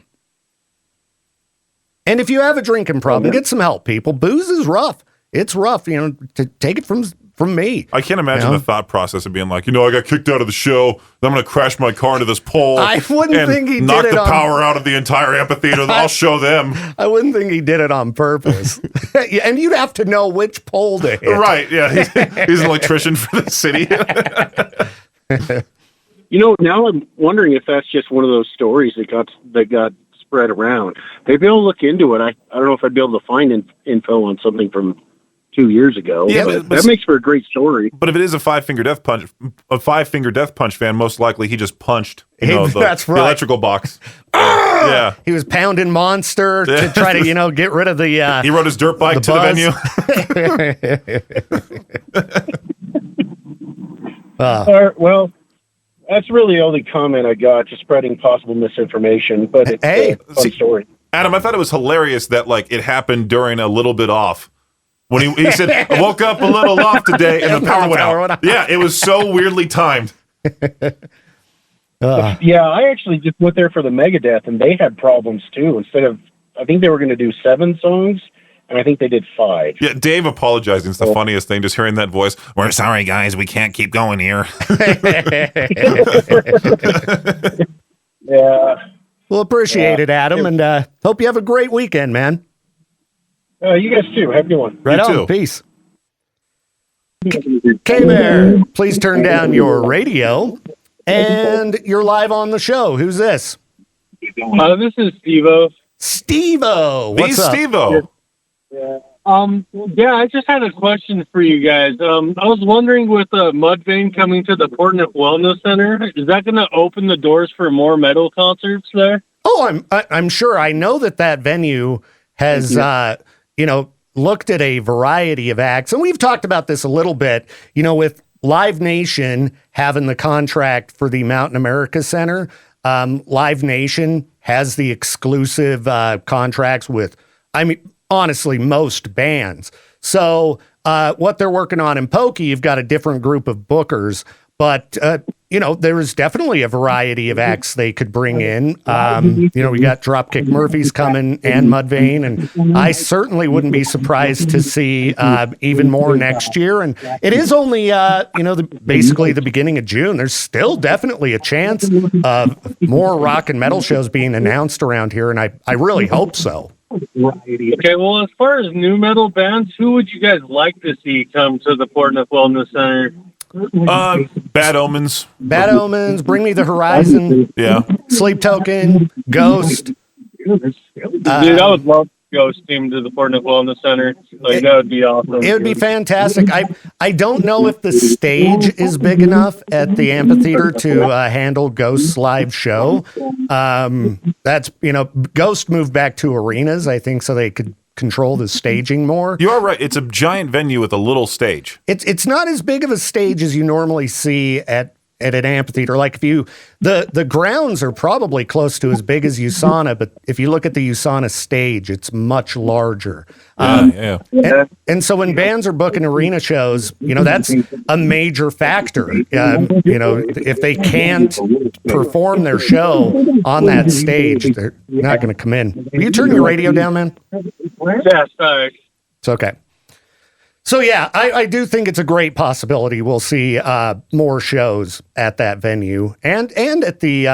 and if you have a drinking problem, get some help, people. Booze is rough. It's rough, to take it from me. I can't imagine the thought process of being like, I got kicked out of the show. Then I'm going to crash my car into this pole. I wouldn't think he knock did it the on... power out of the entire amphitheater. I'll show them. I wouldn't think he did it on purpose. And you'd have to know which pole to hit. Right, yeah. He's an electrician for the city. Now I'm wondering if that's just one of those stories that got spread around. Maybe I'll look into it. I don't know if I'd be able to find info on something from 2 years ago. Yeah, but that makes for a great story. But if it is a five-finger death punch fan, most likely he just punched That's the right. electrical box. Yeah. He was pounding Monster to try to, get rid of the. He rode his dirt bike to the venue. Well, that's really the only comment I got, just spreading possible misinformation. But it's a fun story. Adam, I thought it was hilarious that it happened during a little bit off. When he said, I woke up a little off today and the power went out. Yeah, it was so weirdly timed. Yeah, I actually just went there for the Megadeth, and they had problems too. I think they were going to do 7 songs, and I think they did 5. Yeah, Dave apologizing is the funniest thing, just hearing that voice. We're sorry, guys, we can't keep going here. Yeah. We'll appreciate it, Adam, and hope you have a great weekend, man. You guys too. Have a good one. Right on. too. Peace. K-Bear, please turn down your radio, and you're live on the show. Who's this? This is Steve-O. Steve-O. What's up? Steve-O. Yeah, I just had a question for you guys. I was wondering with Mudvayne coming to the Portnoy Wellness Center, is that going to open the doors for more metal concerts there? Oh, I'm sure. I know that venue has, looked at a variety of acts, and we've talked about this a little bit, with Live Nation having the contract for the Mountain America Center. Live Nation has the exclusive contracts with, honestly, most bands. So what they're working on in Pokey, you've got a different group of bookers, but there is definitely a variety of acts they could bring in. We got Dropkick Murphys coming and Mudvayne, and I certainly wouldn't be surprised to see even more next year. And it is only, basically the beginning of June. There's still definitely a chance of more rock and metal shows being announced around here, and I really hope so. Okay, well, as far as new metal bands, who would you guys like to see come to the Portnoy Wellness Center? Bad Omens. Bad Omens, Bring Me the Horizon. Yeah. Sleep Token, Ghost. Dude, I would love Ghost team to the Portnoy Wellness Center. That would be awesome. It would be fantastic. I don't know if the stage is big enough at the amphitheater to handle Ghost's live show. That's Ghost moved back to arenas, I think, so they could control the staging more. You are right. It's a giant venue with a little stage. It's not as big of a stage as you normally see at an amphitheater. Like the grounds are probably close to as big as USANA, but if you look at the USANA stage, it's much larger. And so when bands are booking arena shows, that's a major factor. If they can't perform their show on that stage, they're not going to come in. Will you turn your radio down, man? Yeah, sorry. It's okay. So yeah, I do think it's a great possibility we'll see more shows at that venue and at the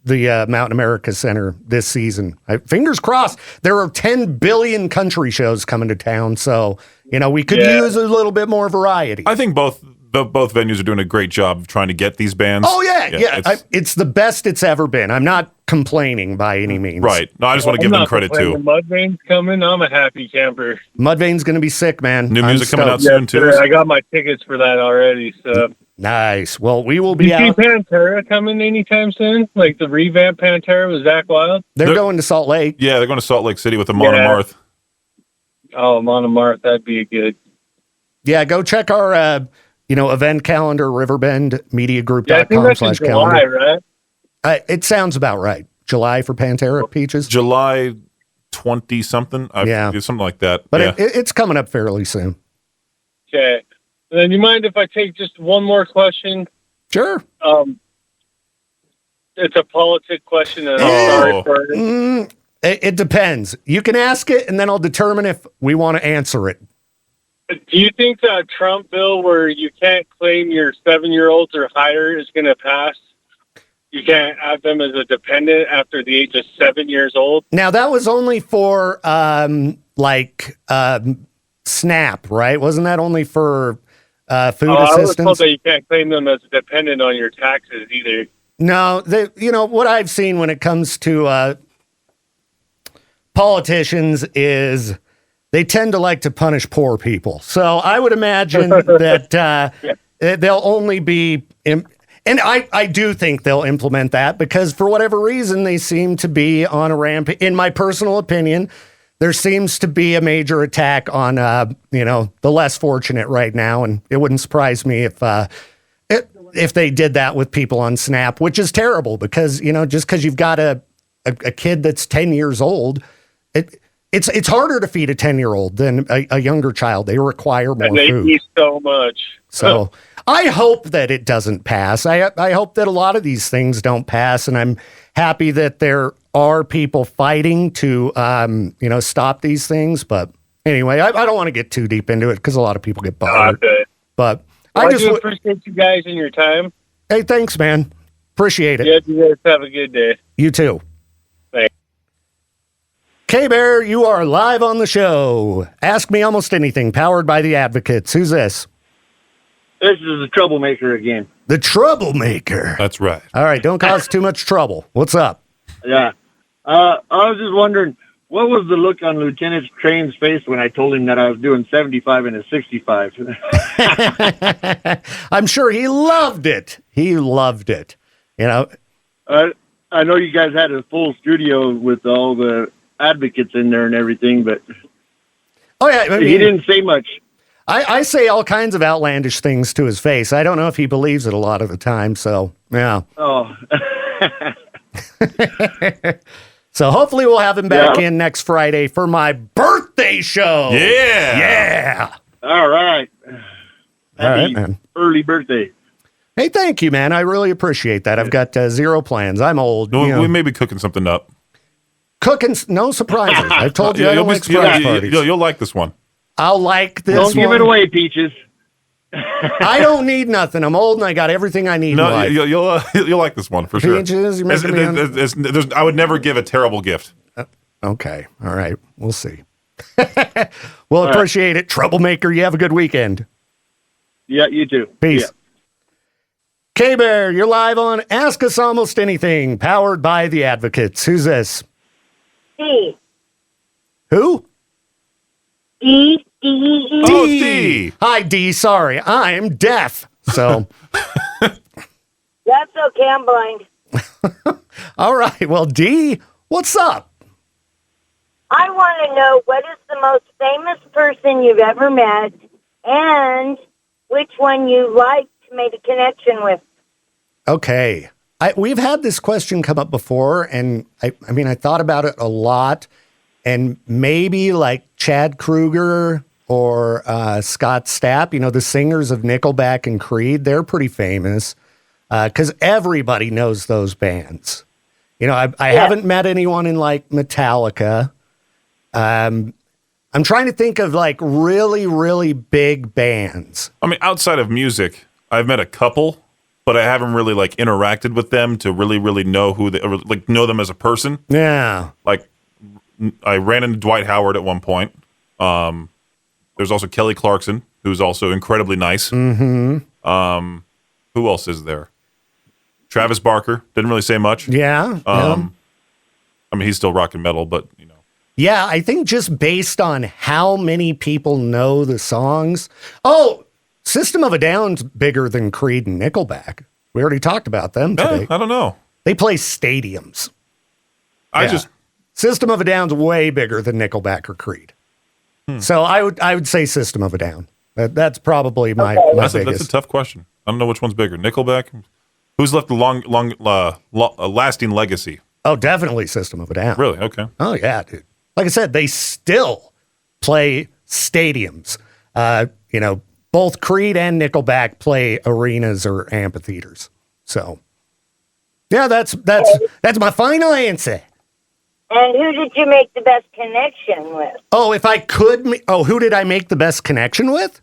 Mountain America Center this season. Fingers crossed. There are 10 billion country shows coming to town, so we could use a little bit more variety. I think both venues are doing a great job of trying to get these bands. Oh yeah. It's the best it's ever been. I'm not complaining by any means. Right. No, I just want to give them credit too. Mudvayne's coming. I'm a happy camper. Mudvayne's going to be sick, man. New music coming out soon too. I got my tickets for that already. So nice. Well, we will be out. out. You see Pantera coming anytime soon? Like the revamped Pantera with Zach Wild? They're going to Salt Lake. Yeah, they're going to Salt Lake City with the Monomarth. Oh, Monomarth, that'd be good. Yeah, go check our event calendar, riverbendmediagroup.com/calendar. July, right? It sounds about right. July for Pantera Peaches? July 20-something? Something like that. But it's coming up fairly soon. Okay. And then you mind if I take just one more question? Sure. It's a politic question, and I'm sorry for it. It depends. You can ask it, and then I'll determine if we want to answer it. Do you think that Trump bill where you can't claim your 7-year-olds or higher is going to pass? You can't have them as a dependent after the age of 7 years old? Now, that was only for, SNAP, right? Wasn't that only for food I was told assistance. that you can't claim them as dependent on your taxes either. No, what I've seen when it comes to politicians is they tend to like to punish poor people. So I would imagine that they'll only be, and I do think they'll implement that because for whatever reason, they seem to be on a ramp. In my personal opinion, there seems to be a major attack on, the less fortunate right now. And it wouldn't surprise me if they did that with people on SNAP, which is terrible because, just because you've got a kid that's 10 years old, it's harder to feed a 10-year-old than a younger child. They require more and they food. eat so much. So I hope that it doesn't pass. I hope that a lot of these things don't pass, and I'm happy that there are people fighting to, stop these things. But anyway, I don't want to get too deep into it because a lot of people get bothered. Okay. But I just appreciate you guys and your time. Hey, thanks, man. Appreciate it. Yeah, you guys have a good day. You too. Thanks. K-Bear, you are live on the show. Ask me almost anything, powered by the Advocates. Who's this? This is the troublemaker again. The troublemaker. That's right. All right, don't cause too much trouble. What's up? Yeah. I was just wondering, what was the look on Lieutenant Crain's face when I told him that I was doing 75 and a 65? I'm sure he loved it. He loved it. I know you guys had a full studio with all the advocates in there and everything, but he didn't say much. I say all kinds of outlandish things to his face. I don't know if he believes it a lot of the time, so, yeah. Oh. So hopefully we'll have him back in next Friday for my birthday show. Yeah. Yeah. All right. All right, man. Early birthday. Hey, thank you, man. I really appreciate that. I've got zero plans. I'm old. We may be cooking something up. Cooking, no surprises. I've told you I don't like surprise parties. You'll like this one. I'll like this Don't give it away, Peaches. I don't need nothing. I'm old and I got everything I need in life. You'll like this one for sure. Peaches, you're making me I would never give a terrible gift. Okay. All right. We'll see. We'll appreciate it. Troublemaker, you have a good weekend. Yeah, you too. Peace. Yeah. K-Bear, you're live on Ask Us Almost Anything, powered by the Advocates. Who's this? D. Who? D. Oh, D. Hi, D. Sorry, I'm deaf. So. That's okay, I'm blind. All right. Well, D, what's up? I want to know what is the most famous person you've ever met and which one you liked to make a connection with. Okay. We've had this question come up before, and I thought about it a lot, and maybe like Chad Kroeger or Scott Stapp, the singers of Nickelback and Creed, they're pretty famous because everybody knows those bands. I haven't met anyone in like Metallica. I'm trying to think of like really, really big bands. I mean, outside of music, I've met a couple, but I haven't really like interacted with them to really, really know who they, or like know them as a person. Yeah. Like I ran into Dwight Howard at one point. There's also Kelly Clarkson, who's also incredibly nice. Mm-hmm. Who else is there? Travis Barker. Didn't really say much. Yeah. I mean, he's still rocking metal, but Yeah, I think just based on how many people know the songs. Oh, System of a Down's bigger than Creed and Nickelback. We already talked about them today. I don't know. They play stadiums. Just System of a Down's way bigger than Nickelback or Creed. So I would say System of a Down. That's probably my biggest. That's a tough question. I don't know which one's bigger. Nickelback. Who's left a lasting legacy? Oh, definitely System of a Down. Really? Okay. Oh yeah, dude. Like I said, they still play stadiums. Both Creed and Nickelback play arenas or amphitheaters. So, yeah, that's my final answer. And who did you make the best connection with? Oh, if I could, who did I make the best connection with?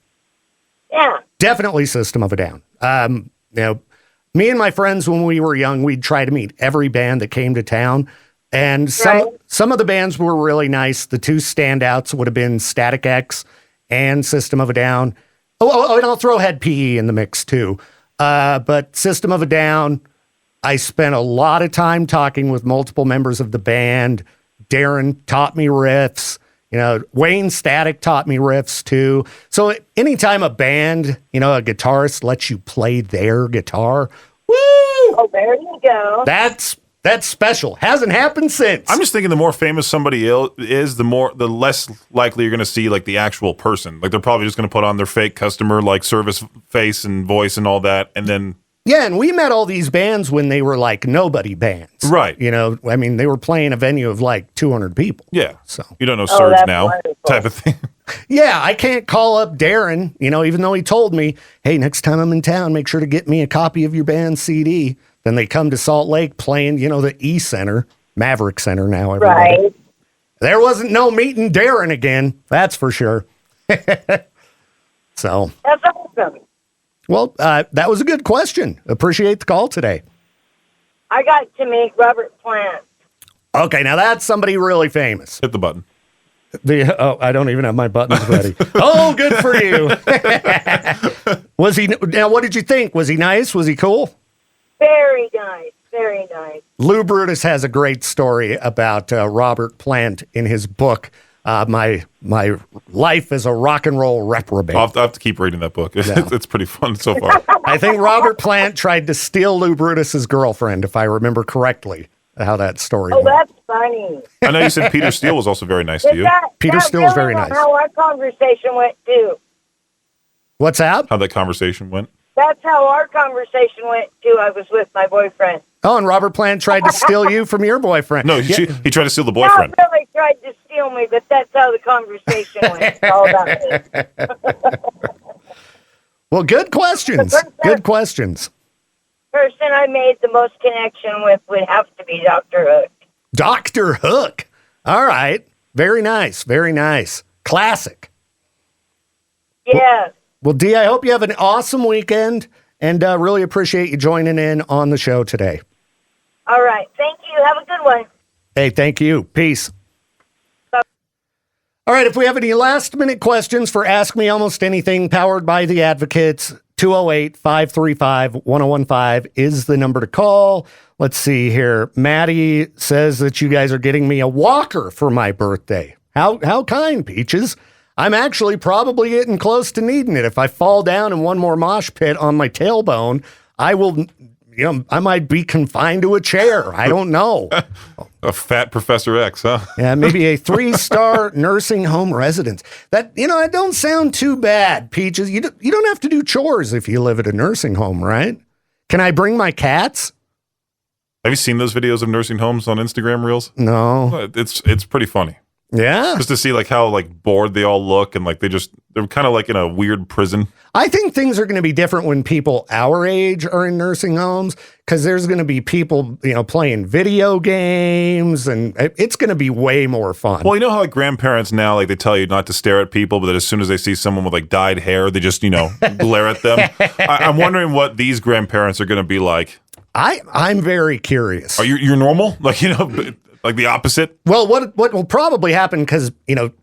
Yeah. Definitely System of a Down. Me and my friends, when we were young, we'd try to meet every band that came to town. And some of the bands were really nice. The two standouts would have been Static X and System of a Down. And I'll throw Head PE in the mix too. But System of a Down, I spent a lot of time talking with multiple members of the band. Darren taught me riffs. Wayne Static taught me riffs too. So anytime a band, a guitarist lets you play their guitar, woo! Oh, there you go. That's special. Hasn't happened since. I'm just thinking the more famous somebody is, the less likely you're going to see like the actual person. Like they're probably just going to put on their fake customer like service face and voice and all that, and then. Yeah, and we met all these bands when they were like nobody bands. Right. They were playing a venue of like 200 people. Yeah. So you don't know Surge now wonderful. type of thing. Yeah, I can't call up Darren, even though he told me, hey, next time I'm in town, make sure to get me a copy of your band's CD. Then they come to Salt Lake playing, the E Center, Maverick Center now. Everybody. Right. There wasn't no meeting Darren again. That's for sure. So. That's awesome. Well, that was a good question. Appreciate the call today. I got to meet Robert Plant. Okay, now that's somebody really famous. Hit the button. I don't even have my buttons ready. Oh, good for you. Was he? Now, what did you think? Was he nice? Was he cool? Very nice. Very nice. Lou Brutus has a great story about Robert Plant in his book, My Life as a Rock and Roll Reprobate. I'll have to keep reading that book. It's pretty fun so far. I think Robert Plant tried to steal Lou Brutus's girlfriend, if I remember correctly, how that story went. That's funny. I know you said Peter Steele was also very nice to you. Peter Steele's very nice. How our conversation went, too. What's that? How that conversation went? That's how our conversation went, too. I was with my boyfriend. Oh, and Robert Plant tried to steal you from your boyfriend. No, he tried to steal the boyfriend. Not really tried to steal me, but that's how the conversation went. It's all about me. Well, good questions. Good questions. Person I made the most connection with would have to be Dr. Hook. Dr. Hook. All right. Very nice. Very nice. Classic. Yeah. Well, Dee, I hope you have an awesome weekend and really appreciate you joining in on the show today. All right. Thank you. Have a good one. Hey, thank you. Peace. Bye. All right. If we have any last minute questions for Ask Me Almost Anything powered by the Advocates, 208-535-1015 is the number to call. Let's see here. Maddie says that you guys are getting me a walker for my birthday. How kind, Peaches. I'm actually probably getting close to needing it. If I fall down in one more mosh pit on my tailbone, I will, I might be confined to a chair. I don't know. A fat Professor X, huh? Yeah, maybe a 3-star nursing home residence. That don't sound too bad, Peaches. You don't have to do chores if you live at a nursing home, right? Can I bring my cats? Have you seen those videos of nursing homes on Instagram Reels? No. It's pretty funny. Yeah. Just to see like how like bored they all look and like they're kind of like in a weird prison. I think things are going to be different when people our age are in nursing homes because there's going to be people, playing video games and it's going to be way more fun. Well, you know how like grandparents now, like they tell you not to stare at people, but that as soon as they see someone with like dyed hair, they just, glare at them. I'm wondering what these grandparents are going to be like. I'm very curious. Are you're normal? Like, like the opposite? Well, what will probably happen because,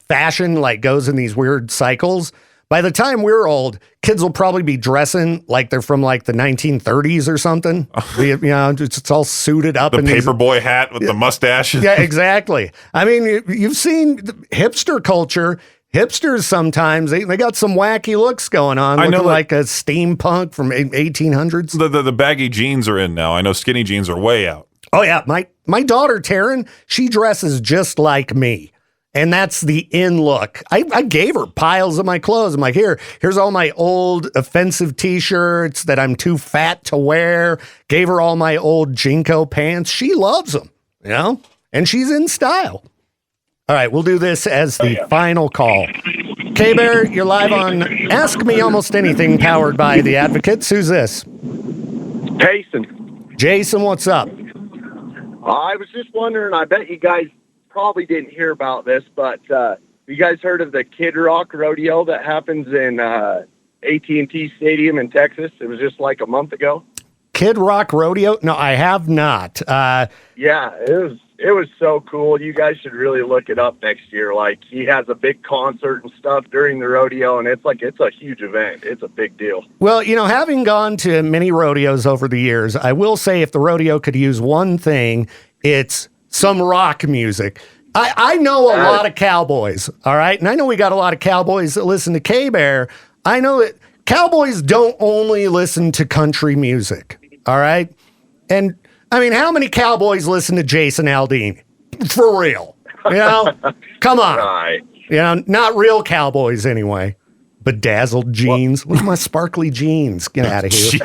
fashion like goes in these weird cycles. By the time we're old, kids will probably be dressing like they're from like the 1930s or something. It's all suited up. The paperboy hat with the mustache. Yeah, exactly. I mean, you've seen the hipster culture. Hipsters sometimes, they got some wacky looks going on. I know, like a steampunk from 1800s. The baggy jeans are in now. I know skinny jeans are way out. Oh, yeah. My daughter, Taryn, she dresses just like me. And that's the in look. I gave her piles of my clothes. I'm like, here's all my old offensive T-shirts that I'm too fat to wear. Gave her all my old Jinko pants. She loves them, and she's in style. All right, we'll do this as the final call. K-Bear, you're live on Ask Me Almost Anything powered by the Advocates. Who's this? Jason, what's up? I was just wondering, I bet you guys probably didn't hear about this, but you guys heard of the Kid Rock Rodeo that happens in AT&T Stadium in Texas? It was just like a month ago. Kid Rock Rodeo? No, I have not. Yeah, it was it was so cool. You guys should really look it up next year. Like, he has a big concert and stuff during the rodeo, and it's a huge event. It's a big deal. Well, having gone to many rodeos over the years, I will say if the rodeo could use one thing, it's some rock music. I know a lot of cowboys, all right? And I know we got a lot of cowboys that listen to K-Bear. I know that cowboys don't only listen to country music, all right? And I mean, how many cowboys listen to Jason Aldean? For real. Come on. Right. Not real cowboys anyway. Bedazzled jeans. Look at my sparkly jeans. Get out of here.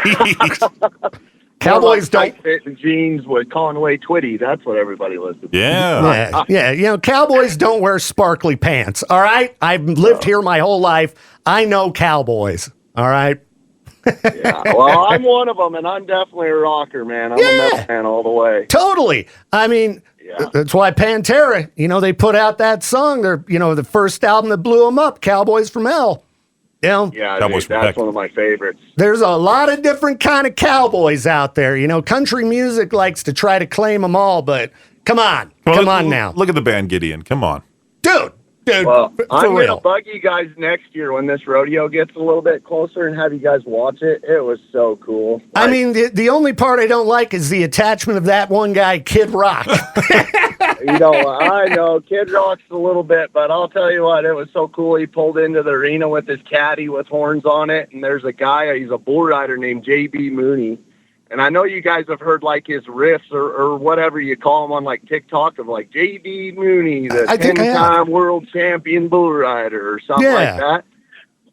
Cowboys don't fit in jeans with Conway Twitty. That's what everybody listens to. Yeah. Cowboys don't wear sparkly pants. All right. I've lived here my whole life. I know cowboys. All right. Yeah, well, I'm one of them, and I'm definitely a rocker, man. I'm a metal fan all the way. Totally. I mean, that's why Pantera, they put out that song. They're, the first album that blew them up, Cowboys from Hell. Yeah, dude, that's one of my favorites. There's a lot of different kind of cowboys out there. Country music likes to try to claim them all, but come on now. Look at the band Gideon. Come on. Dude, well, I'm going to bug you guys next year when this rodeo gets a little bit closer and have you guys watch it. It was so cool. I mean, the only part I don't like is the attachment of that one guy, Kid Rock. I know, Kid Rock's a little bit, but I'll tell you what, it was so cool. He pulled into the arena with his caddy with horns on it, and there's a guy, he's a bull rider named J.B. Mooney. And I know you guys have heard like his riffs or whatever you call him on like TikTok of like J.B. Mooney, the 10-time world champion bull rider or something like that.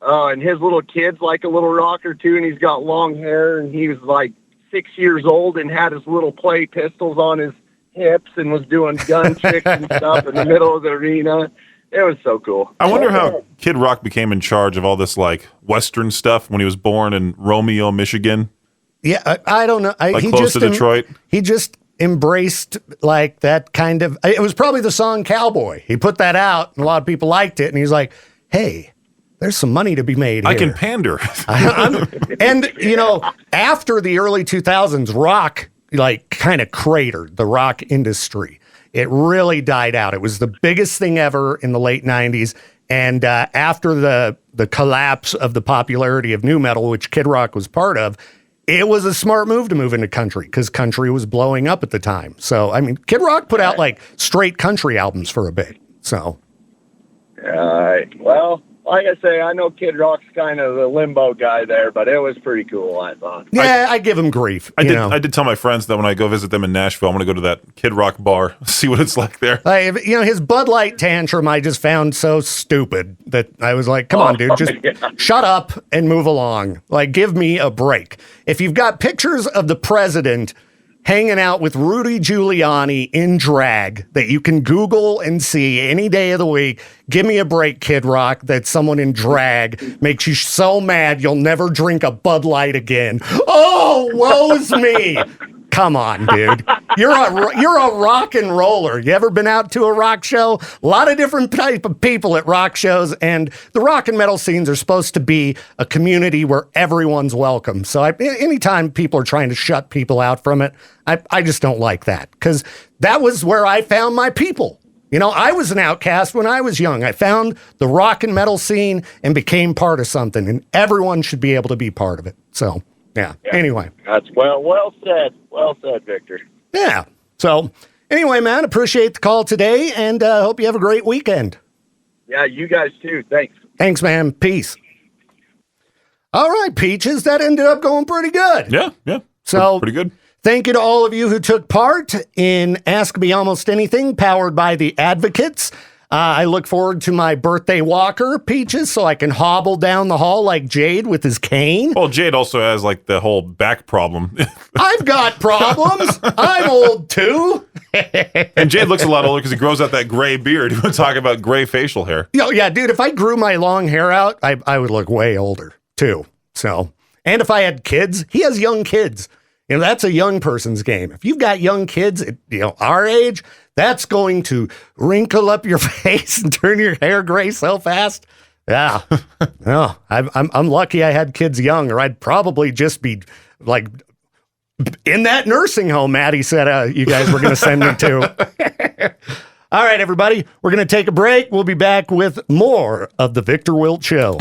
And his little kid's like a little rocker too, and he's got long hair, and he was like 6 years old and had his little play pistols on his hips and was doing gun tricks and stuff in the middle of the arena. It was so cool. I wonder how Kid Rock became in charge of all this like Western stuff when he was born in Romeo, Michigan. Yeah, I don't know. Close to Detroit. He just embraced like that kind of. It was probably the song "Cowboy." He put that out, and a lot of people liked it. And he's like, "Hey, there's some money to be made here. I can pander." And after the early 2000s, rock like kind of cratered the rock industry. It really died out. It was the biggest thing ever in the late 90s. And after the collapse of the popularity of nu metal, which Kid Rock was part of. It was a smart move to move into country because country was blowing up at the time. So, I mean, Kid Rock put out like straight country albums for a bit. So, well, like I say, I know Kid Rock's kind of the limbo guy there, but it was pretty cool, I thought. Yeah, I give him grief. I did tell my friends that when I go visit them in Nashville, I'm going to go to that Kid Rock bar, see what it's like there. His Bud Light tantrum I just found so stupid that I was like, come on, dude, just shut up and move along. Like, give me a break. If you've got pictures of the president hanging out with Rudy Giuliani in drag that you can Google and see any day of the week, give me a break, Kid Rock, that someone in drag makes you so mad you'll never drink a Bud Light again. Oh, woe's me. Come on, dude. You're a rock and roller. You ever been out to a rock show? A lot of different type of people at rock shows, and the rock and metal scenes are supposed to be a community where everyone's welcome. So anytime people are trying to shut people out from it, I just don't like that because that was where I found my people. I was an outcast when I was young. I found the rock and metal scene and became part of something, and everyone should be able to be part of it. So... Yeah. Anyway. That's well said. Well said, Victor. Yeah. So anyway, man, appreciate the call today and hope you have a great weekend. Yeah, you guys too. Thanks. Thanks, man. Peace. All right, Peaches, that ended up going pretty good. Yeah. So pretty good. Thank you to all of you who took part in Ask Me Almost Anything, powered by the Advocates. I look forward to my birthday walker, Peaches, so I can hobble down the hall like Jade with his cane. Well, Jade also has like the whole back problem. I've got problems. I'm old too. And Jade looks a lot older because he grows out that gray beard. You want to talk about gray facial hair? Yeah, dude, if I grew my long hair out, I would look way older too. So, and if I had kids, he has young kids. That's a young person's game. If you've got young kids at, our age, that's going to wrinkle up your face and turn your hair gray so fast. Yeah. No, I'm lucky I had kids young, or I'd probably just be like in that nursing home Maddie said you guys were going to send me to. All right, everybody, we're going to take a break. We'll be back with more of the Viktor Wilt Show.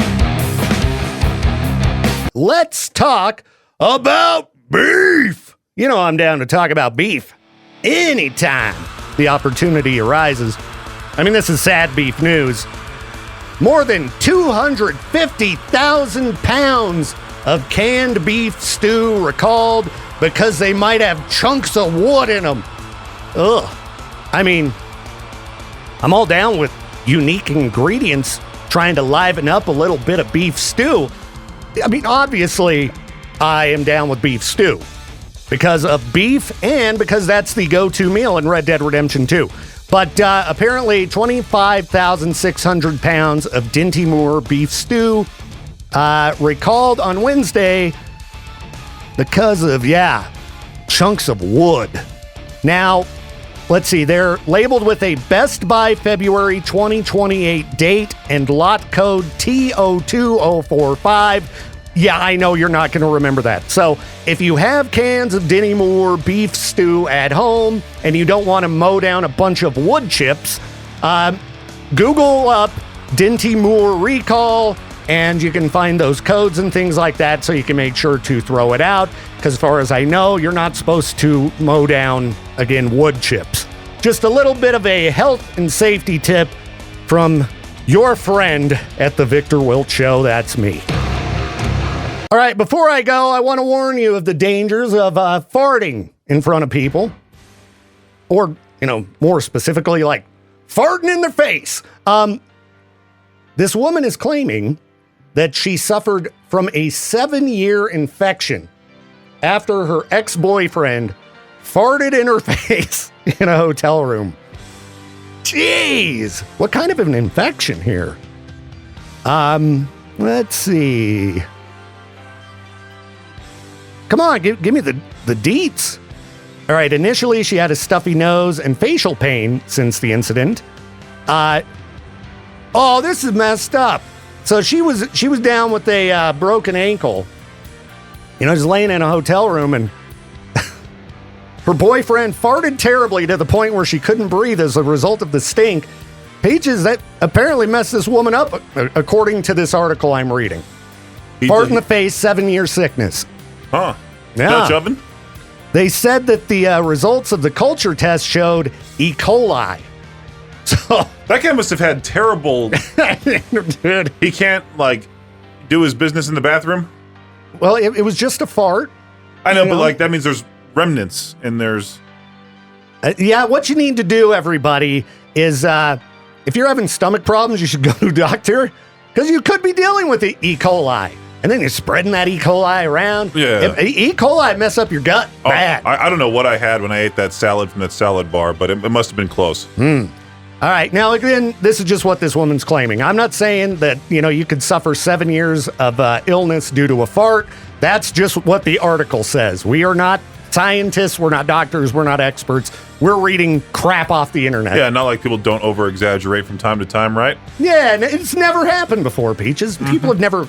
Let's talk about beef. You know I'm down to talk about beef anytime the opportunity arises. I mean, this is sad beef news. More than 250,000 pounds of canned beef stew recalled because they might have chunks of wood in them. Ugh. I mean, I'm all down with unique ingredients trying to liven up a little bit of beef stew. I mean, obviously, I am down with beef stew because of beef and because that's the go-to meal in Red Dead Redemption 2. But apparently 25,600 pounds of Dinty Moor beef stew recalled on Wednesday because of, chunks of wood. Now, let's see, they're labeled with a Best by February 2028 date and lot code T02045. Yeah, I know you're not going to remember that. So if you have cans of Dinty Moor beef stew at home and you don't want to mow down a bunch of wood chips, Google up Dinty Moor recall and you can find those codes and things like that so you can make sure to throw it out. Because as far as I know, you're not supposed to mow down, again, wood chips. Just a little bit of a health and safety tip from your friend at the Viktor Wilt Show. That's me. All right, before I go, I want to warn you of the dangers of farting in front of people. Or, more specifically, like farting in their face. This woman is claiming that she suffered from a 7-year infection after her ex-boyfriend farted in her face in a hotel room. Jeez, what kind of an infection here? Let's see. Come on, give me the deets. All right, initially she had a stuffy nose and facial pain since the incident. This is messed up. So she was down with a broken ankle, just laying in a hotel room, and her boyfriend farted terribly to the point where she couldn't breathe as a result of the stink. Peaches, that apparently messed this woman up, according to this article I'm reading. Fart in the face, 7-year sickness. Huh. Yeah. Dutch oven? They said that the results of the culture test showed E. coli. So that guy must have had terrible... Dude. He can't, do his business in the bathroom? Well, it was just a fart. I know, but, that means there's remnants and there's... what you need to do, everybody, is if you're having stomach problems, you should go to a doctor because you could be dealing with the E. coli. And then you're spreading that E. coli around. Yeah. E. coli mess up your gut bad. I don't know what I had when I ate that salad from that salad bar, but it must have been close. All right. Now, again, this is just what this woman's claiming. I'm not saying that, you could suffer 7 years of illness due to a fart. That's just what the article says. We are not scientists. We're not doctors. We're not experts. We're reading crap off the internet. Yeah, not like people don't over-exaggerate from time to time, right? Yeah, and it's never happened before, Peaches. People have never,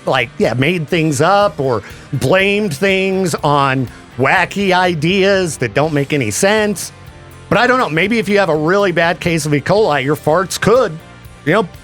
made things up or blamed things on wacky ideas that don't make any sense. But I don't know. Maybe if you have a really bad case of E. coli, your farts could,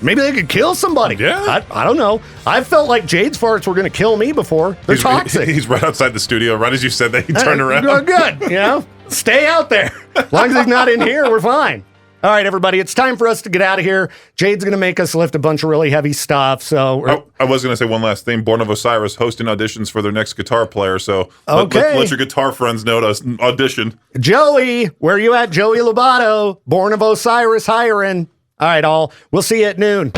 maybe they could kill somebody. Yeah. I don't know. I've felt like Jade's farts were going to kill me before. They're toxic. He's right outside the studio. Right as you said that, he turned around. Good. Stay out there. As long as he's not in here, we're fine. All right, everybody, it's time for us to get out of here. Jade's going to make us lift a bunch of really heavy stuff. So I was going to say one last thing. Born of Osiris hosting auditions for their next guitar player. So let your guitar friends know to audition. Joey, where you at? Joey Lobato, Born of Osiris hiring. All right, all. We'll see you at noon.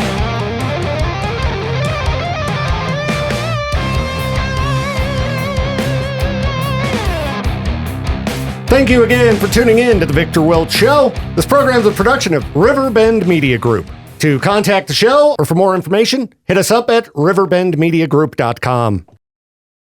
Thank you again for tuning in to the Viktor Wilt Show. This program is a production of Riverbend Media Group. To contact the show or for more information, hit us up at riverbendmediagroup.com.